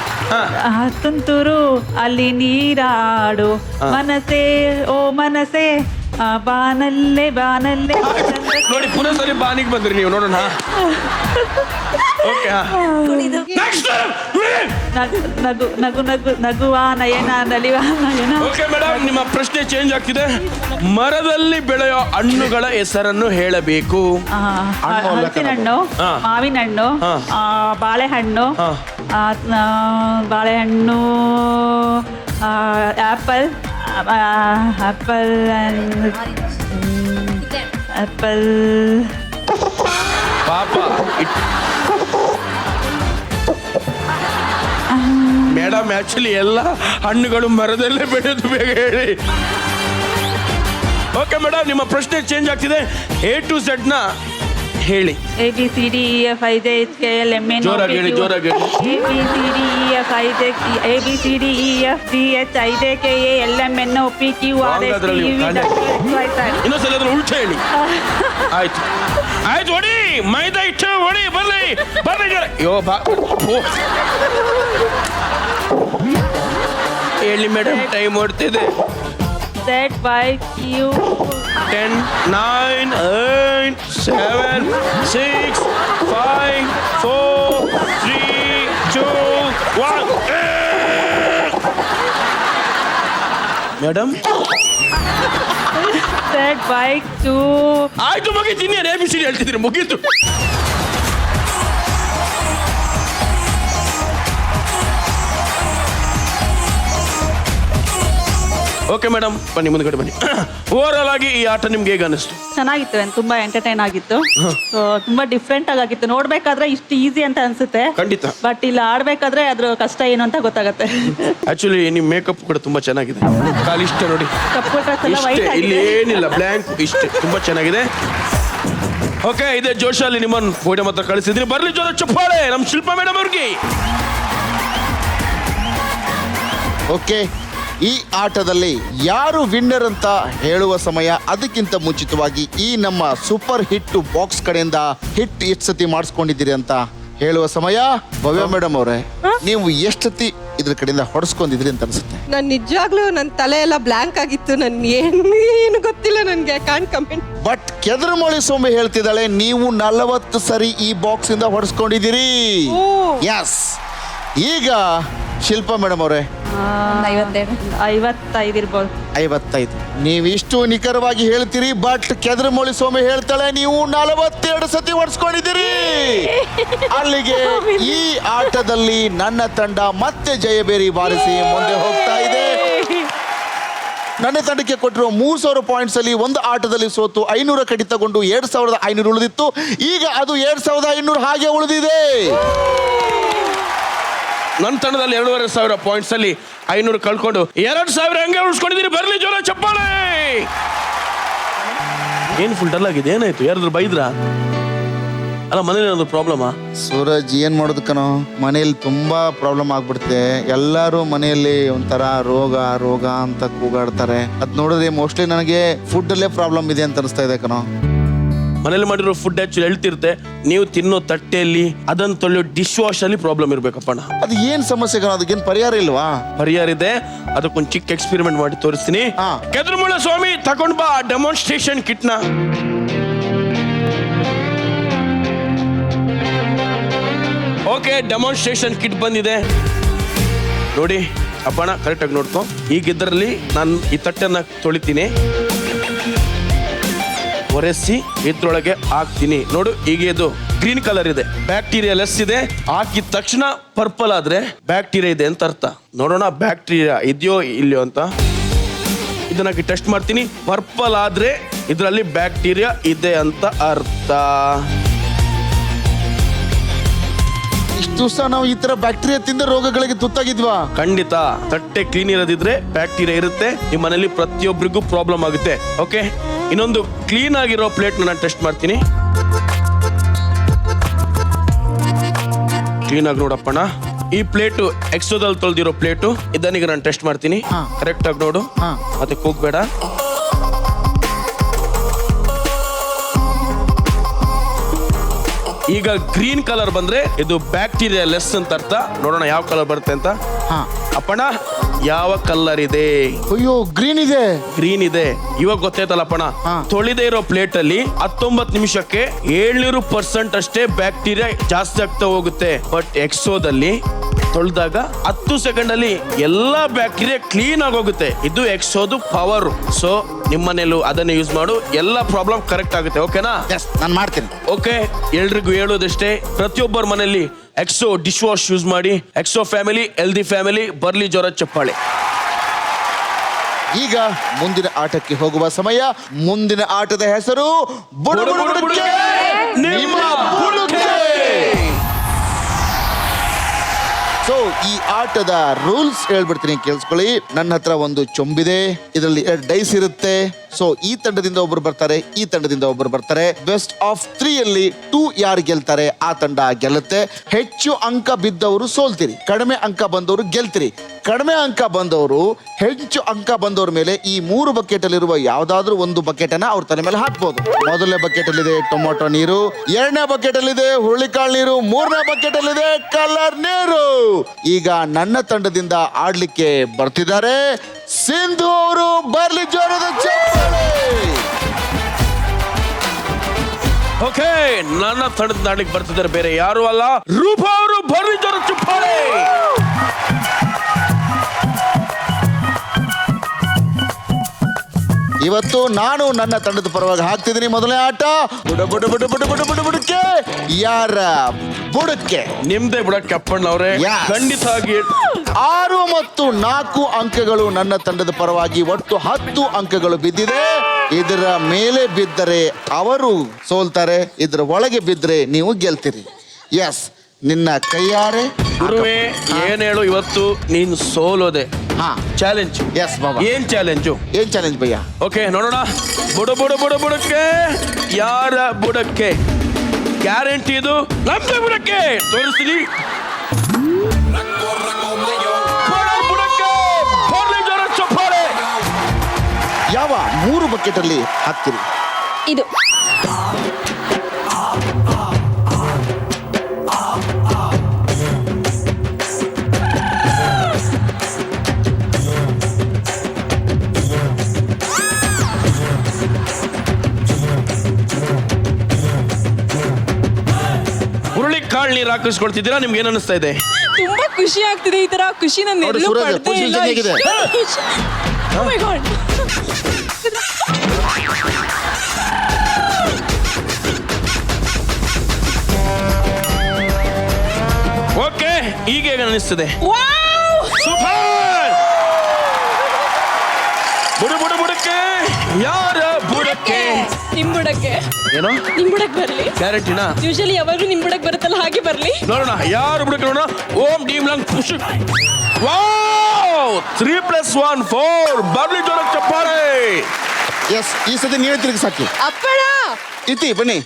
ತುಂತುರು ಅಲ್ಲಿ ನೀರಾಡು ಮನಸೇ ಓ ಮನಸೇ ಬಾನಲ್ಲೇ ನೋಡಿ, ಪುನಃ ಸರಿ ಬಾನಿಗೆ ಬಂದ್ರಿ ನೀವು. ನೋಡೋಣ. ಓಕೆ, ನಗು ನಗು ನಗು ನಗುವ ನಯನ ನಲಿವ ನಯನ. ಓಕೆ ಮೇಡಮ್, ನಿಮ್ಮ ಪ್ರಶ್ನೆ ಚೇಂಜ್ ಆಗ್ತಿದೆ. ಮರದಲ್ಲಿ ಬೆಳೆಯೋ ಹಣ್ಣುಗಳ ಹೆಸರನ್ನು ಹೇಳಬೇಕು. ಹಲಸಿನ ಹಣ್ಣು, ಮಾವಿನ ಹಣ್ಣು, ಬಾಳೆಹಣ್ಣು, ಆಪಲ್, ಪಾಪ ಮೇಡಮ್, ಆಕ್ಚುಲಿ ಎಲ್ಲ ಹಣ್ಣುಗಳು ಮರದಲ್ಲೇ ಬೆಳೆಯೋದು, ಬೇಗ ಹೇಳಿ. ಓಕೆ ಮೇಡಮ್, ನಿಮ್ಮ ಪ್ರಶ್ನೆ ಚೇಂಜ್ ಆಗ್ತಿದೆ. A to Z ನ ಹೇಳಿ. ABCDEF IJKLMN ಜೋರಾಗಿ ಹೇಳಿ. ABCDEF IJKLMN OPQRST. ಇನ್ನೊಂದ್ಸಲ ಅದನ್ನು ಉಲ್ಟಾ ಹೇಳಿ. ಆಯ್ತು, ಹೊಡಿ. ಮೈದಾ ಹಿಟ್ಟು ಹೊಡಿ. ಬರ್ಲಿ. ಹೇಳಿ madam, time ಓಡ್ತಿದೆ. ZYQ 10 9 8 7 6 5 4 3 2 1. Madam, ZYQ. ಆಯ್ತು, ಮುಗೀತೀನಿ. ABCD ಹೇಳ್ತಿದ್ದೀರಿ, ಮುಗೀತು. ಓಕೆ ಮೇಡಮ್, ಬನ್ನಿ ಮುಂದ್ಗಡೆ ಬನ್ನಿ. ಓವರ್ ಆಲ್ ಆಗಿ ಈ ಆಟ ನಿಮ್ಗೆ ಹೇಗೆ ಅನಿಸ್ತು? ಚೆನ್ನಾಗಿತ್ತು, ತುಂಬಾ ಎಂಟರ್ಟೈನ್ ಆಗಿತ್ತು. ಸೊ ತುಂಬಾ ಡಿಫ್ರೆಂಟ್ ಆಗಿತ್ತು. ನೋಡ್ಬೇಕಾದ್ರೆ ಇಷ್ಟು ಈಸಿ ಅಂತ ಅನ್ಸುತ್ತೆ, ಖಂಡಿತ. ಬಟ್ ಇಲ್ಲಿ ಆಡ್ಬೇಕಾದ್ರೆ ಅದ್ರ ಕಷ್ಟ ಏನು ಅಂತ ಗೊತ್ತಾಗತ್ತೆ. ಆಕ್ಚುಲಿ ನಿಮ್ ಮೇಕಪ್ ಕೂಡ ತುಂಬಾ ಚೆನ್ನಾಗಿದೆ. ಕಾಲಿ ಇಷ್ಟ ನೋಡಿ, ಕಪ್ಪು ಡ್ರೆಸ್ ಎಲ್ಲ ವೈಟ್ ಇಲ್ಲಿ ಏನಿಲ್ಲ, ಬ್ಲ್ಯಾಂಕ್ ಇಷ್ಟೇ, ತುಂಬಾ ಚೆನ್ನಾಗಿದೆ. ಓಕೆ, ಇದೇ ಜೋಶಲ್ಲಿ ನಿಮ್ಮನ್ನು ಪೋಡಿಯಂ ಹತ್ರ ಕಳಿಸಿದ್ರಿ. ಬರ್ಲಿ ಜೋರ ಚಪ್ಪಾಳೆ ನಮ್ಮ ಶಿಲ್ಪಾ ಮೇಡಮ್ ಅವ್ರಿಗೆ. ಓಕೆ, ಈ ಆಟದಲ್ಲಿ ಯಾರು ವಿನ್ನರ್ ಅಂತ ಹೇಳುವ ಸಮಯ. ಅದಕ್ಕಿಂತ ಮುಂಚಿತವಾಗಿ ಈ ನಮ್ಮ ಸೂಪರ್ ಹಿಟ್ ಬಾಕ್ಸ್ ಕಡೆಯಿಂದ ಹಿಟ್ ಎಷ್ಟು ಸತಿ ಮಾಡಿಸ್ಕೊಂಡಿದ್ದೀರಿ ಅಂತ ಹೇಳುವ ಸಮಯ. ಭವ್ಯ ಮೇಡಮ್ ಅವರೇ, ನೀವು ಎಷ್ಟು ಸತಿ ಇದ್ರ ಕಡೆಯಿಂದ ಹೊಡೆಸ್ಕೊಂಡಿದ್ರಿ ಅಂತ ಅನ್ಸುತ್ತೆ? ನಾನು ನಿಜವಾಗ್ಲೂ ನನ್ನ ತಲೆ ಎಲ್ಲ ಬ್ಲ್ಯಾಂಕ್ ಆಗಿತ್ತು. ನನ್ ಏನು ಗೊತ್ತಿಲ್ಲ ನನಗೆ. Can't comment. ಬಟ್ ಕೆದರಮೊಳಿ ಸೊಂಬೆ ಹೇಳ್ತಿದ್ದಾಳೆ ನೀವು 40 ಸರಿ ಈ ಬಾಕ್ಸ್ ಇಂದ ಹೊಡೆಸ್ಕೊಂಡಿದ್ದೀರಿ. ಎಸ್. ಈಗ ಶಿಲ್ಪಾ ಮೇಡಮ್ ಅವರೇ 55 ಇರ್ಬೋದು. 55. ನೀವಿಷ್ಟು ನಿಖರವಾಗಿ ಹೇಳ್ತೀರಿ, ಬಟ್ ಕೆದರಮೊಳಿ ಸೋಮೆ ಹೇಳ್ತಾಳೆ ನೀವು 42 ಸತಿ ಹೊಡ್ಸ್ಕೊಂಡಿದ್ದೀರಿ. ಅಲ್ಲಿಗೆ ಈ ಆಟದಲ್ಲಿ ನನ್ನ ತಂಡ ಮತ್ತೆ ಜಯಬೇರಿ ಬಾರಿಸಿ ಮುಂದೆ ಹೋಗ್ತಾ ಇದೆ. ನನ್ನ ತಂಡಕ್ಕೆ ಕೊಟ್ಟಿರುವ 3000 ಪಾಯಿಂಟ್ಸ್ ಅಲ್ಲಿ ಒಂದು ಆಟದಲ್ಲಿ ಸೋತು 500 ಕಡಿತಗೊಂಡು 2500 ಉಳಿದಿತ್ತು. ಈಗ ಅದು 2500 ಹಾಗೆ ಉಳಿದಿದೆ. ನನ್ನ ತಂಡದಲ್ಲಿ 2500 ಪಾಯಿಂಟ್ಸ್ ಅಲ್ಲಿ 500 ಕಳ್ಕೊಂಡು 2000 ಹಂಗೆ ಉಳಿಸ್ಕೊಂಡಿದ್ದೀರಿ. ಬರ್ಲಿ ಜೋರ ಚಪ್ಪಾಳೆ. ಏನು ಫುಲ್ ಡಲ್ ಆಗಿದೆ, ಏನಾಯ್ತು? ಯಾರಾದ್ರೂ ಬೈದ್ರ? ಅಲ್ಲ, ಮನೇಲಿ ಏನಾದ್ರು ಪ್ರಾಬ್ಲಮಾ? ಸೂರಜ್ ಏನ್ ಮಾಡೋದಕ್ಕನೋ, ಮನೆಯಲ್ಲಿ ತುಂಬಾ ಪ್ರಾಬ್ಲಮ್ ಆಗ್ಬಿಡುತ್ತೆ. ಎಲ್ಲರೂ ಮನೆಯಲ್ಲಿ ಒಂಥರ ರೋಗ ಅಂತ ಕೂಗಾಡ್ತಾರೆ. ಅದ್ ನೋಡಿದ್ರೆ ಮೋಸ್ಟ್ಲಿ ನನಗೆ ಫುಡ್ ಅಲ್ಲೇ ಪ್ರಾಬ್ಲಮ್ ಇದೆ ಅಂತ ಅನಿಸ್ತಾ ಇದೆ ಕಣೋ. ಮನೇಲಿ ಮಾಡಿರೋ ಫುಡ್ ಆಕ್ಚುಲಿ ಹೇಳ್ತಿರುತ್ತೆ, ನೀವು ತಿನ್ನೋ ತಟ್ಟೆಯಲ್ಲಿ ಅದನ್ನ ತೊಳೆಯೋ ಡಿಶ್ ವಾಶ್ ಅಲ್ಲಿ ಪ್ರಾಬ್ಲಮ್ ಇರ್ಬೇಕಪ್ಪಣ್ಣ. ಅದು ಏನ್ ಸಮಸ್ಯೆ ಕಣೋ? ಅದಕ್ಕೇನ್ ಪರಿಹಾರ ಇಲ್ವಾ? ಪರಿಹಾರ ಇದೆ, ಅದಕ್ಕೊಂದು ಚಿಕ್ಕ ಎಕ್ಸ್ಪೆರಿಮೆಂಟ್ ಮಾಡಿ ತೋರಿಸ್ತೀನಿ. ಕೆದರಮೊಳಿ ಸ್ವಾಮಿ ತಗೊಂಡ್ ಬಾ ಡೆಮಾನ್ಸ್ಟ್ರೇಷನ್ ಕಿಟ್ನ. ಓಕೆ, ಡೆಮಾನ್ಸ್ಟ್ರೇಷನ್ ಕಿಟ್ ಬಂದಿದೆ ನೋಡಿ ಅಪ್ಪಣ್ಣ, ಕರೆಕ್ಟಾಗಿ ನೋಡ್ಕೊ. ಈಗ ಇದರಲ್ಲಿ ನಾನು ಈ ತಟ್ಟೆನ ತೊಳಿತೀನಿ, ಒರೆಸಿ ಇದ್ರೊಳಗೆ ಹಾಕ್ತೀನಿ. ನೋಡು, ಈಗ ಇದು ಗ್ರೀನ್ ಕಲರ್ ಇದೆ, ಬ್ಯಾಕ್ಟೀರಿಯಾ ಲೆಸ್ ಇದೆ. ಹಾಕಿದ ತಕ್ಷಣ ಪರ್ಪಲ್ ಆದ್ರೆ ಬ್ಯಾಕ್ಟೀರಿಯಾ ಇದೆ ಅಂತ ಅರ್ಥ. ನೋಡೋಣ ಬ್ಯಾಕ್ಟೀರಿಯಾ ಇದೆಯೋ ಇಲ್ಲೋ ಅಂತ. ಇದನ್ನ ಟೆಸ್ಟ್ ಮಾಡ್ತೀನಿ. ಪರ್ಪಲ್ ಆದ್ರೆ ಇದರಲ್ಲಿ ಬ್ಯಾಕ್ಟೀರಿಯಾ ಇದೆ ಅಂತ ಅರ್ಥ. ಇಷ್ಟು ದಿವಸ ನಾವು ಈ ತರ ಬ್ಯಾಕ್ಟೀರಿಯಾ ತಿಂದ ರೋಗಗಳಿಗೆ ತುತ್ತಾಗಿದ್ವಾ? ಖಂಡಿತ. ತಟ್ಟೆ ಕ್ಲೀನ್ ಇರೋದಿದ್ರೆ ಬ್ಯಾಕ್ಟೀರಿಯಾ ಇರುತ್ತೆ, ನಿಮ್ಮ ಮನೇಲಿ ಪ್ರತಿಯೊಬ್ಬರಿಗೂ ಪ್ರಾಬ್ಲಮ್ ಆಗುತ್ತೆ. ಓಕೆ, ಇನ್ನೊಂದು ಕ್ಲೀನ್ ಆಗಿರೋ ಪ್ಲೇಟ್ ನಾನು ಟೆಸ್ಟ್ ಮಾಡ್ತೀನಿ. ಕ್ಲೀನ್ ಆಗಿ ನೋಡಪ್ಪಣ್ಣ, ಈ ಪ್ಲೇಟು ಎಕ್ಸೋದಲ್ಲಿ ತೊಳೆದಿರೋ ಪ್ಲೇಟು. ಇದನ್ನೀಗ ನಾನು ಟೆಸ್ಟ್ ಮಾಡ್ತೀನಿ. ಕರೆಕ್ಟ್ ಆಗಿ ನೋಡು, ಮತ್ತೆ ಕೂಗ್ಬೇಡ. ಈಗ ಗ್ರೀನ್ ಕಲರ್ ಬಂದ್ರೆ ಇದು ಬ್ಯಾಕ್ಟೀರಿಯಾ ಲೆಸ್ ಅಂತ ಅರ್ಥ. ನೋಡೋಣ ಯಾವ ಕಲರ್ ಬರುತ್ತೆ ಅಂತ. ಅಪ್ಪಣ್ಣ, ಯಾವ ಕಲರ್ ಇದೆ? ಅಯ್ಯೋ, ಗ್ರೀನ್ ಇದೆ. ಗ್ರೀನ್ ಇದೆ. ಇವಾಗ ಗೊತ್ತಾಯ್ತಲ್ಲ ಅಪ್ಪಣ್ಣ. ತೊಳಿದೇ ಇರೋ ಪ್ಲೇಟ್ ಅಲ್ಲಿ 19 ನಿಮಿಷಕ್ಕೆ 700% ಅಷ್ಟೇ ಬ್ಯಾಕ್ಟೀರಿಯಾ ಜಾಸ್ತಿ ಆಗ್ತಾ ಹೋಗುತ್ತೆ. ಬಟ್ ಎಕ್ಸೋದಲ್ಲಿ ತೊಳೆದಾಗ 10 ಸೆಕೆಂಡ್ ಅಲ್ಲಿ ಎಲ್ಲಾ ಬ್ಯಾಕ್ಟೀರಿಯಾ ಕ್ಲೀನ್ ಆಗೋಗುತ್ತೆ. ಇದು ಎಕ್ಸೋದು ಪವರ್. ಸೊ ನಿಮ್ಮನೇಲೂ ಅದನ್ನ ಯೂಸ್ ಮಾಡು, ಎಲ್ಲ ಪ್ರಾಬ್ಲಮ್ ಕರೆಕ್ಟ್ ಆಗುತ್ತೆ. ಓಕೆನಾ? ನಾನು ಮಾಡ್ತೀನಿ. ಓಕೆ, ಎಲ್ರಿಗೂ ಹೇಳೋದಷ್ಟೇ, ಪ್ರತಿಯೊಬ್ಬರ ಮನೆಯಲ್ಲಿ ಎಕ್ಸೋ ಡಿಶ್ ವಾಶ್ ಯೂಸ್ ಮಾಡಿ. Exo family, healthy family. ಬರ್ಲಿ ಜೋರ ಚಪ್ಪಾಳೆ. ಈಗ ಮುಂದಿನ ಆಟಕ್ಕೆ ಹೋಗುವ ಸಮಯ. ಮುಂದಿನ ಆಟದ ಹೆಸರು ಬುಡುಬುಡುಬುಡುಕೆ ನಿಮ್ಮ ಬುಡುಕೆ. ಸೊ ಈ ಆಟದ ರೂಲ್ಸ್ ಹೇಳ್ಬಿಡ್ತೀನಿ, ಕೇಳಿಸ್ಕೊಳ್ಳಿ. ನನ್ನ ಹತ್ರ ಒಂದು ಚೊಂಬಿದೆ, ಇದರಲ್ಲಿ 2 ಡೈಸ್ ಇರುತ್ತೆ. ಸೊ ಈ ತಂಡದಿಂದ ಒಬ್ರು ಬರ್ತಾರೆ, ಈ ತಂಡದಿಂದ ಒಬ್ರು ಬರ್ತಾರೆ. ಬೆಸ್ಟ್ ಆಫ್ 3 ಅಲ್ಲಿ 2 ಯಾರು ಗೆಲ್ತಾರೆ ಆ ತಂಡ ಗೆಲ್ಲುತ್ತೆ. ಹೆಚ್ಚು ಅಂಕ ಬಿದ್ದವರು ಸೋಲ್ತೀರಿ, ಕಡಿಮೆ ಅಂಕ ಬಂದವರು ಗೆಲ್ತೀರಿ. ಕಡಿಮೆ ಅಂಕ ಬಂದವರು ಹೆಚ್ಚು ಅಂಕ ಬಂದವ್ರ ಮೇಲೆ ಈ 3 ಬಕೆಟ್ ಅಲ್ಲಿರುವ ಯಾವ್ದಾದ್ರು ಒಂದು ಬಕೆಟ್ ಅನ್ನ ಅವ್ರ ತಲೆ ಮೇಲೆ ಹಾಕ್ಬೋದು. ಮೊದಲನೇ ಬಕೆಟ್ ಅಲ್ಲಿದೆ ಟೊಮೊಟೊ ನೀರು, 2ನೇ ಬಕೆಟ್ ಅಲ್ಲಿದೆ ಹುರುಳಿಕಾಳು ನೀರು, 3ನೇ ಬಕೆಟ್ ಅಲ್ಲಿದೆ ಕಲರ್ ನೀರು. ಈಗ ನನ್ನ ತಂಡದಿಂದ ಆಡ್ಲಿಕ್ಕೆ ಬರ್ತಿದ್ದಾರೆ ಸಿಂಧು ಅವರು. ಬರ್ಲಿ ಜೋರದ ಚಪ್ಪಾಳೆ. ಓಕೆ, ನನ್ನ ತಂಡದ ನಾಡಿಗೆ ಬರ್ತಿದ್ದಾರೆ ಬೇರೆ ಯಾರು ಅಲ್ಲ, ರೂಪಾ ಅವರು. ಬರ್ಲಿ ಜೋರ ಚಪ್ಪಾಳೆ. ಇವತ್ತು ನಾನು ನನ್ನ ತಂಡದ ಪರವಾಗಿ ಹಾಕ್ತಿದ್ದೀನಿ ಮೊದಲನೇ ಆಟ. ಬುಡುಬುಡುಕೆ ಯಾರ ಬುಡಕ್ಕೆ? ನಿಮ್ದೇ ಬುಡಕ್ಕೆ ಅಪ್ಪಣ್ಣ ಅವರೇ. ಖಂಡಿತವಾಗಿ 6 ಮತ್ತು 4 ಅಂಕಗಳು ನನ್ನ ತಂಡದ ಪರವಾಗಿ. ಒಟ್ಟು 10 ಅಂಕಗಳು ಬಿದ್ದಿದೆ. ಇದರ ಮೇಲೆ ಬಿದ್ದರೆ ಅವರು ಸೋಲ್ತಾರೆ, ಇದರ ಒಳಗೆ ಬಿದ್ದರೆ ನೀವು ಗೆಲ್ತೀರಿ. ಎಸ್, ನಿನ್ನ ಕೈಯಾರೆ. ಗುರುವೇ, ಏನ್ ಹೇಳು, ಇವತ್ತು ನೀನು ಸೋಲೋದೆ. ಚಾಲೆಂಜ್. ಎಸ್ ಬಾಬಾ. ಏನ್ ಚಾಲೆಂಜು? ಏನ್ ಚಾಲೆಂಜ್ ಭಯ್ಯ? ಓಕೆ, ನೋಡೋಣ. ಬುಡಕ್ಕೆ ಯಾರ ಬುಡಕ್ಕೆ? ಗ್ಯಾರಂಟಿ ಇದು ನಮ್ದೇ ಬುಡಕ್ಕೆ. ತೋರಿಸ್ತೀನಿ. ಯಾವ 3 ಬಕೆಟ್ ಅಲ್ಲಿ ಹಾಕ್ತೀರಿ? ಇದು ಕಣ್ಣೀರು ಹಾಕಿಸ್ಕೊಳ್ತಿದ್ದೀರಾ? ನಿಮ್ಗೆ ಏನ್ ಅನಿಸ್ತಾ ಇದೆ? ತುಂಬಾ ಖುಷಿ ಆಗ್ತಿದೆ. ಈ ತರ ಖುಷಿ ನಾನು ನೋಡಿ ಎಲ್ಲೂ ಸೂರಜ್, ಪಡ್ದೇ ಖುಷಿ ಇಲ್ಲ. ಹೇಗಿದೆ? Oh my God. ಓಕೆ, ಈಗ ಹೇಗೆ ಅನಿಸ್ತದೆ? Wow! ಸೂಪರ್! ಬುಡಕ್ಕೆ ಯಾರ ಬುಡಕ್ಕೆ? ನಿಮ್ ಬುಡಕ್ಕೆ ಏನೋ ನಿಮ್ ಬುಡಕ್ ಬರ್ಲಿ. ಗ್ಯಾರಂಟಿನಾ? ಯೂಶಲಿ ಯಾವಾಗ್ಲೂ ನಿಮ್ ಬುಡಕ್ ಬರುತ್ತಲ್ಲ, ಹಾಗೆ ಬರ್ಲಿ. ನೋಡೋಣ ಯಾರು ಬುಡಕ್ಕೆ ನೋಡೋಣ. ಓಂ ಡೀಮ್ ಲಂಗ್ ಪುಷ್. ವಾವ್! 3+1 4. ಬರ್ಲಿ ಜೋರಕ್ಕೆ ಚಪ್ಪಾಳೆ. ಎಸ್, ಈ ಸತಿ ನೀವೇ ತಿರುಗಿ ಸಾಕಿ. ಅಪ್ಪಣ ಇತಿ ಬನ್ನಿ.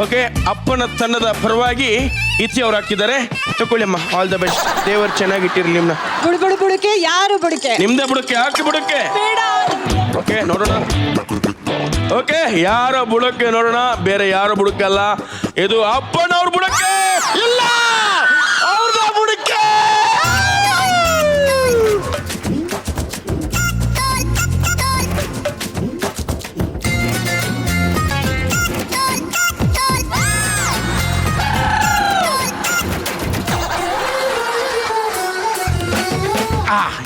ಓಕೆ, ಅಪ್ಪನ ತಂಡದ ಪರವಾಗಿ ಇತಿ ಅವ್ರು ಹಾಕಿದ್ದಾರೆ. ತಕೊಳ್ಳಿ ಅಮ್ಮ, ಆಲ್ ದ ಬೆಸ್ಟ್. ದೇವರು ಚೆನ್ನಾಗಿಟ್ಟಿರ್ಲಿ ನಿಮ್ನ. ಬುಡಕ್ಕೆ ಯಾರು ಬುಡಕ್ಕೆ? ನಿಮ್ದೇ ಬುಡಕ್ಕೆ, ಹಾಕಿ ಬುಡಕ್ಕೆ. ಬೇಡ. ಓಕೆ, ನೋಡೋಣ. ಓಕೆ, ಯಾರ ಬುಡಕ್ಕೆ ನೋಡೋಣ, ಬೇರೆ ಯಾರ ಬುಡಕ್ಕಲ್ಲ, ಇದು ಅಪ್ಪನವ್ರ ಬುಡಕ್ಕೆ. ಇಲ್ಲ, ಅವ್ರದ ಬುಡಕ್ಕೆ.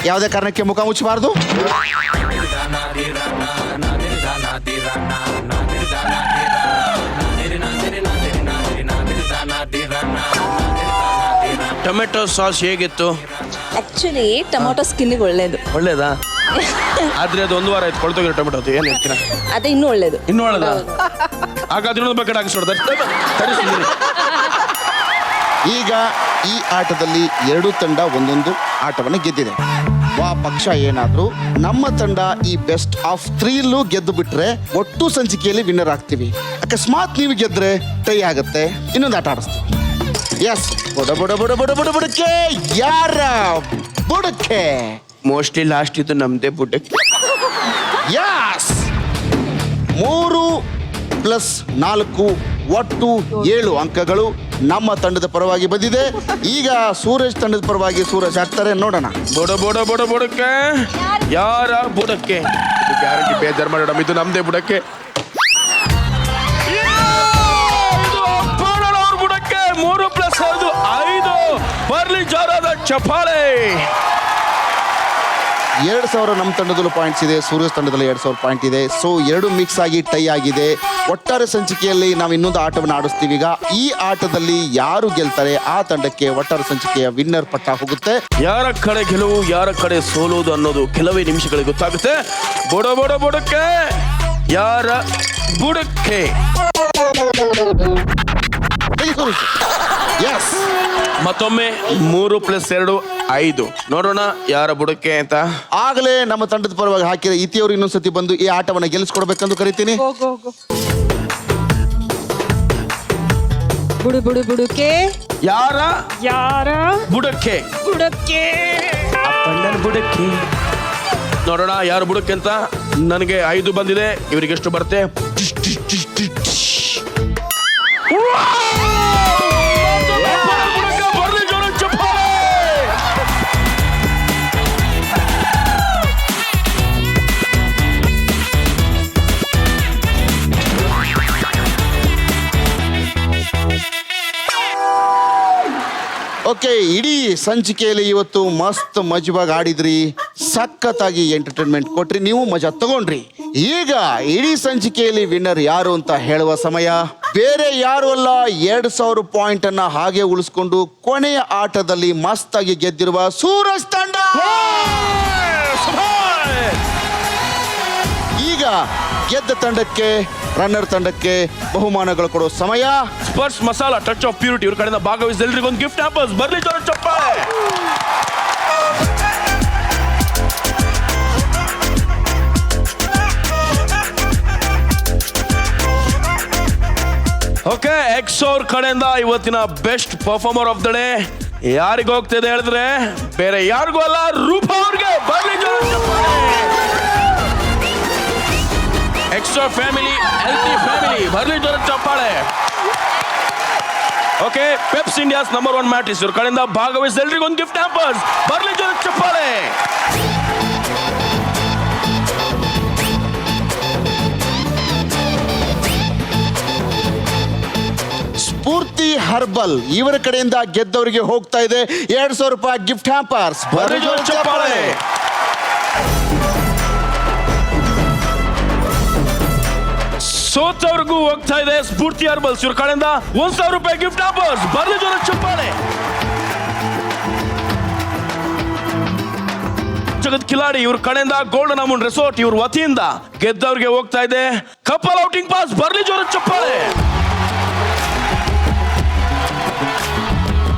ಯಾವುದೇ ಕಾರಣಕ್ಕೆ ಮುಖ ಮುಚ್ಚಬಾರ್ದು. ಟೊಮೆಟೊ ಸಾಸ್ ಹೇಗಿತ್ತು? ಆಕ್ಚುಲಿ ಟೊಮೊಟೊ ಸ್ಕಿನ್ನಿಗೆ ಒಳ್ಳೇದು. ಒಳ್ಳೇದಾ? ಆದ್ರೆ ಅದು 1 ವಾರ ಆಯ್ತು ಕೊಳ್ತೋಗಿರೋ ಟೊಮೆಟೊ. ಅದು ಏನ್ ಹೇಳ್ತೀರಾ? ಅದೇ ಇನ್ನೂ ಒಳ್ಳೇದು. ಇನ್ನೂ ಒಳ್ಳೇದಾ? ಹಾಗಾದ್ರೆ ಇನ್ನೊಂದು ಬಕೆಟ್ ಹಾಕಿಸ್ಕೊಡ್ತಾರೆ. ಈಗ ಈ ಆಟದಲ್ಲಿ 2 ತಂಡ ಒಂದೊಂದು ಆಟವನ್ನು ಗೆದ್ದಿದೆ. ಪಕ್ಷ ಏನಾದ್ರು ನಮ್ಮ ತಂಡ ಈ ಬೆಸ್ಟ್ ಆಫ್ 3 ಗೆದ್ದು ಬಿಟ್ರೆ ಒಟ್ಟು ಸಂಚಿಕೆಯಲ್ಲಿ ವಿನ್ನರ್ ಆಗ್ತೀವಿ. ಅಕಸ್ಮಾತ್ ನೀವು ಗೆದ್ರೆ ಟೈ ಆಗುತ್ತೆ, ಇನ್ನೊಂದು ಆಟ ಆಡಿಸ್ತೀವಿ. ಎಸ್, ಬುಡಕ್ಕೆ ಯಾರ ಬುಡಕ್ಕೆ? ಮೋಸ್ಟ್ಲಿ ಲಾಸ್ಟ್ ಇದು ನಮ್ದೇ ಬುಡಕ್ಕೆ. ಯಸ್, 3+4 ಒಟ್ಟು 7 ಅಂಕಗಳು ನಮ್ಮ ತಂಡದ ಪರವಾಗಿ ಬಂದಿದೆ. ಈಗ ಸೂರಜ್ ತಂಡದ ಪರವಾಗಿ ಸೂರಜ್ ಹಾಕ್ತಾರೆ, ನೋಡೋಣ. ಬುಡಕ್ಕೆ ಯಾರ ಬುಡಕ್ಕೆ? ಗ್ಯಾರಂಟಿ ಬೇಜಾರು ಮಾಡೋಣ, ಇದು ನಮ್ದೇ ಬುಡಕ್ಕೆ. ಇದು ಅಪ್ಪನವ್ರ ಬುಡಕ್ಕೆ. 3+5 ಬರ್ಲಿ ಜೋರಾದ ಚಪ್ಪಾಳೆ. 2,000 ನಮ್ಮ ತಂಡದಲ್ಲೂ ಪಾಯಿಂಟ್ಸ್ ಇದೆ, ಸೂರಜ್ ತಂಡದಲ್ಲಿ 2,000 ಪಾಯಿಂಟ್ ಇದೆ. ಸೊ 2 ಮಿಕ್ಸ್ ಆಗಿ ಟೈ ಆಗಿದೆ. ಒಟ್ಟಾರೆ ಸಂಚಿಕೆಯಲ್ಲಿ ನಾವು ಇನ್ನೊಂದು ಆಟವನ್ನು ಆಡಿಸ್ತೀವಿ. ಈಗ ಈ ಆಟದಲ್ಲಿ ಯಾರು ಗೆಲ್ತಾರೆ ಆ ತಂಡಕ್ಕೆ ಒಟ್ಟಾರೆ ಸಂಚಿಕೆಯ ವಿನ್ನರ್ ಪಟ್ಟ ಹೋಗುತ್ತೆ. ಯಾರ ಕಡೆ ಗೆಲುವು, ಯಾರ ಕಡೆ ಸೋಲುವುದು ಅನ್ನೋದು ಕೆಲವೇ ನಿಮಿಷಗಳಿಗೆ ಗೊತ್ತಾಗುತ್ತೆ. ಬುಡಕ್ಕೆ ಯಾರ ಬುಡಕ್ಕೆ? ಎಸ್, ಮತ್ತೊಮ್ಮೆ 3+2 5. ನೋಡೋಣ ಯಾರ ಬುಡಕ್ಕೆ ಅಂತ. ಆಗಲೇ ನಮ್ಮ ತಂಡದ ಪರವಾಗಿ ಹಾಕಿದ ಇತಿಯವರು ಇನ್ನೊಂದ್ಸತಿ ಬಂದು ಈ ಆಟವನ್ನು ಗೆಲ್ಲಿಸ್ಕೊಡ್ಬೇಕಂದು ಕರಿತೀನಿ. ಬುಡಕ್ಕೆ ಯಾರ ಬುಡಕ್ಕೆ? ಅಪ್ಪಣ್ಣನ ಬುಡಕ್ಕೆ. ನೋಡೋಣ ಯಾರು ಬುಡಕ್ಕೆ ಅಂತ. ನನಗೆ 5 ಬಂದಿದೆ, ಇವರಿಗೆ ಎಷ್ಟು ಬರುತ್ತೆ? ಓಕೆ, ಇಡೀ ಸಂಚಿಕೆಯಲ್ಲಿ ಇವತ್ತು ಮಸ್ತ್ ಮಜವಾಗಿ ಆಡಿದ್ರಿ, ಸಖತ್ತಾಗಿ ಎಂಟರ್ಟೈನ್ಮೆಂಟ್ ಕೊಟ್ರಿ, ನೀವು ಮಜಾ ತಗೊಂಡ್ರಿ. ಈಗ ಇಡೀ ಸಂಚಿಕೆಯಲ್ಲಿ ವಿನ್ನರ್ ಯಾರು ಅಂತ ಹೇಳುವ ಸಮಯ. ಬೇರೆ ಯಾರು ಅಲ್ಲ, 2,000 ಪಾಯಿಂಟ್ ಅನ್ನ ಹಾಗೆ ಉಳಿಸ್ಕೊಂಡು ಕೊನೆಯ ಆಟದಲ್ಲಿ ಮಸ್ತ್ ಆಗಿ ಗೆದ್ದಿರುವ ಸೂರಜ್ ತಂಡ. ಈಗ ಗೆದ್ದ ತಂಡಕ್ಕೆ, ರನ್ನರ್ ತಂಡಕ್ಕೆ ಬಹುಮಾನಗಳು ಕೊಡೋ ಸಮಯ. Sparsh masala touch of purity ಇವ್ರ ಕಡೆಯಿಂದ ಭಾಗವಹಿಸಿ ಎಲ್ರಿಗೂ ಒಂದು ಗಿಫ್ಟ್ ಹ್ಯಾಂಪರ್ಸ್. ಬರ್ಲಿ ಜೋರ ಚಪ್ಪಾಳೆ. ಓಕೆ, ಎಕ್ಸ್ ಅವ್ರ ಕಡೆಯಿಂದ ಇವತ್ತಿನ best performer of the day ಯಾರಿಗೆ ಹೋಗ್ತಿದೆ ಹೇಳಿದ್ರೆ ಬೇರೆ ಯಾರಿಗೂ ಅಲ್ಲ, ರೂಪ ಅವ್ರಿಗೆ. ಬರ್ಲಿ ಜೋರ ಚಪ್ಪಾಳೆ. ಎಕ್ಸ್ಟ್ರಾ ಫ್ಯಾಮಿಲಿ, ಹೆಲ್ತಿ ಫ್ಯಾಮಿಲಿ, ಬರ್ಲಿ ಜೋರ ಚಪ್ಪಾಳೆ. ಓಕೆ, ಪೆಪ್ಸ್ ಇಂಡಿಯಾಸ್ ನಂಬರ್ 1 ಮ್ಯಾಟ್ರಿಸ್ ಇವ್ರ ಕಡೆಯಿಂದ ಭಾಗವಹಿಸಿ ಎಲ್ರಿಗೂ ಒಂದು ಗಿಫ್ಟ್ ಹ್ಯಾಂಪರ್ಸ್. ಬರ್ಲಿ ಜೋರ ಚಪ್ಪಾಳೆ. ಸ್ಫೂರ್ತಿ ಹರ್ಬಲ್ ಇವರ ಕಡೆಯಿಂದ ಗೆದ್ದವರಿಗೆ ಹೋಗ್ತಾ ಇದೆ 2,000 ರೂಪಾಯಿ ಗಿಫ್ಟ್ ಹ್ಯಾಂಪರ್ಸ್. ಬರ್ಲಿ ಜೋರ ಚಪ್ಪಾಳೆ. ಸೋತವ್ರಿಗೂ ಹೋಗ್ತಾ ಇದೆ ಸ್ಫೂರ್ತಿ ಹರ್ಬಲ್ಸ್ ಇವ್ರ ಕಡೆಯಿಂದ 1,000 ರೂಪಾಯಿ ಗಿಫ್ಟ್ ಹ್ಯಾಂಪರ್ಸ್. ಬರ್ಲಿ ಜೋರ ಚಪ್ಪಾಳೆ. ಜಗತ್ ಕಿಲಾಡಿ ಇವ್ರ ಕಡೆಯಿಂದ ಗೋಲ್ಡನ್ ಅಮೌಂಟ್ ರೆಸಾರ್ಟ್ ಇವ್ರ ವತಿಯಿಂದ ಗೆದ್ದವ್ರಿಗೆ ಹೋಗ್ತಾ ಇದೆ ಕಪಲ್ ಔಟಿಂಗ್ ಪಾಸ್. ಬರ್ಲಿ ಜೋರ ಚಪ್ಪಾಳೆ.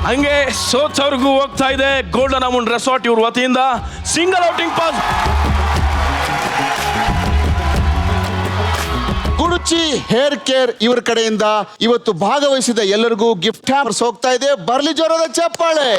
ಹಂಗೆ ಸೋತವ್ರಿಗೂ ಹೋಗ್ತಾ ಇದೆ ಗೋಲ್ಡನ್ ಅಮೌಂಟ್ ರೆಸಾರ್ಟ್ ಇವ್ರ ವತಿಯಿಂದ ಸಿಂಗಲ್ ಔಟಿಂಗ್ ಪಾಸ್. ಗುರುಚಿ ಹೇರ್ ಕೇರ್ ಇವರ ಕಡೆಯಿಂದ ಇವತ್ತು ಭಾಗವಹಿಸಿದ ಎಲ್ಲರಿಗೂ ಗಿಫ್ಟ್ ಹ್ಯಾಂಪರ್ಸ್ ಹೋಗ್ತಾ ಇದೆ. ಬರ್ಲಿ ಜೋರದ ಚಪ್ಪಾಳೆ.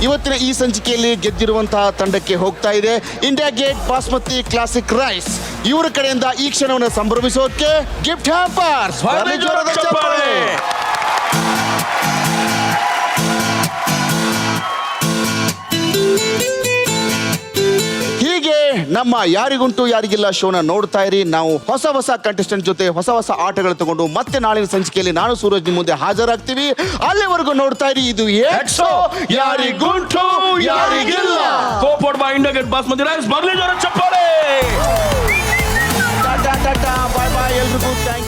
ಇವತ್ತಿನ ಈ ಸಂಚಿಕೆಯಲ್ಲಿ ಗೆದ್ದಿರುವಂತಹ ತಂಡಕ್ಕೆ ಹೋಗ್ತಾ ಇದೆ India Gate Basmati Classic Rice. ಇವರ ಕಡೆಯಿಂದ ಈ ಕ್ಷಣವನ್ನು ಸಂಭ್ರಮಿಸೋಕೆ ಗಿಫ್ಟ್ ಹ್ಯಾಂಪರ್ಸ್. ಬರ್ಲಿ ಜೋರದ ಚಪ್ಪಾಳೆ. ಹೀಗೆ ನಮ್ಮ ಯಾರಿಗುಂಟು ಯಾರಿಗಿಲ್ಲ ಶೋನ ನೋಡ್ತಾ ಇರಿ. ನಾವು ಹೊಸ ಕಂಟೆಸ್ಟೆಂಟ್ ಜೊತೆ ಹೊಸ ಆಟಗಳು ತಗೊಂಡು ಮತ್ತೆ ನಾಳಿನ ಸಂಚಿಕೆಯಲ್ಲಿ ನಾನು ಸೂರಜ್ ನಿಮ್ಮ ಮುಂದೆ ಹಾಜರಾಗ್ತೀವಿ. ಅಲ್ಲಿವರೆಗೂ ನೋಡ್ತಾ ಇರಿ. ಇದು ಯಾರಿಗುಂಟು ಯಾರಿಗಿಲ್ಲ. Copowered by India Gate basmati rice. ಬರ್ಲಿ ಜೋರ ಚಪ್ಪಾಳೆ. ಟಾಟಾ ಬಾಯ್ ಬಾಯ್ ಎಲ್ರಿಗೂ ಥ್ಯಾಂಕ್ ಯು.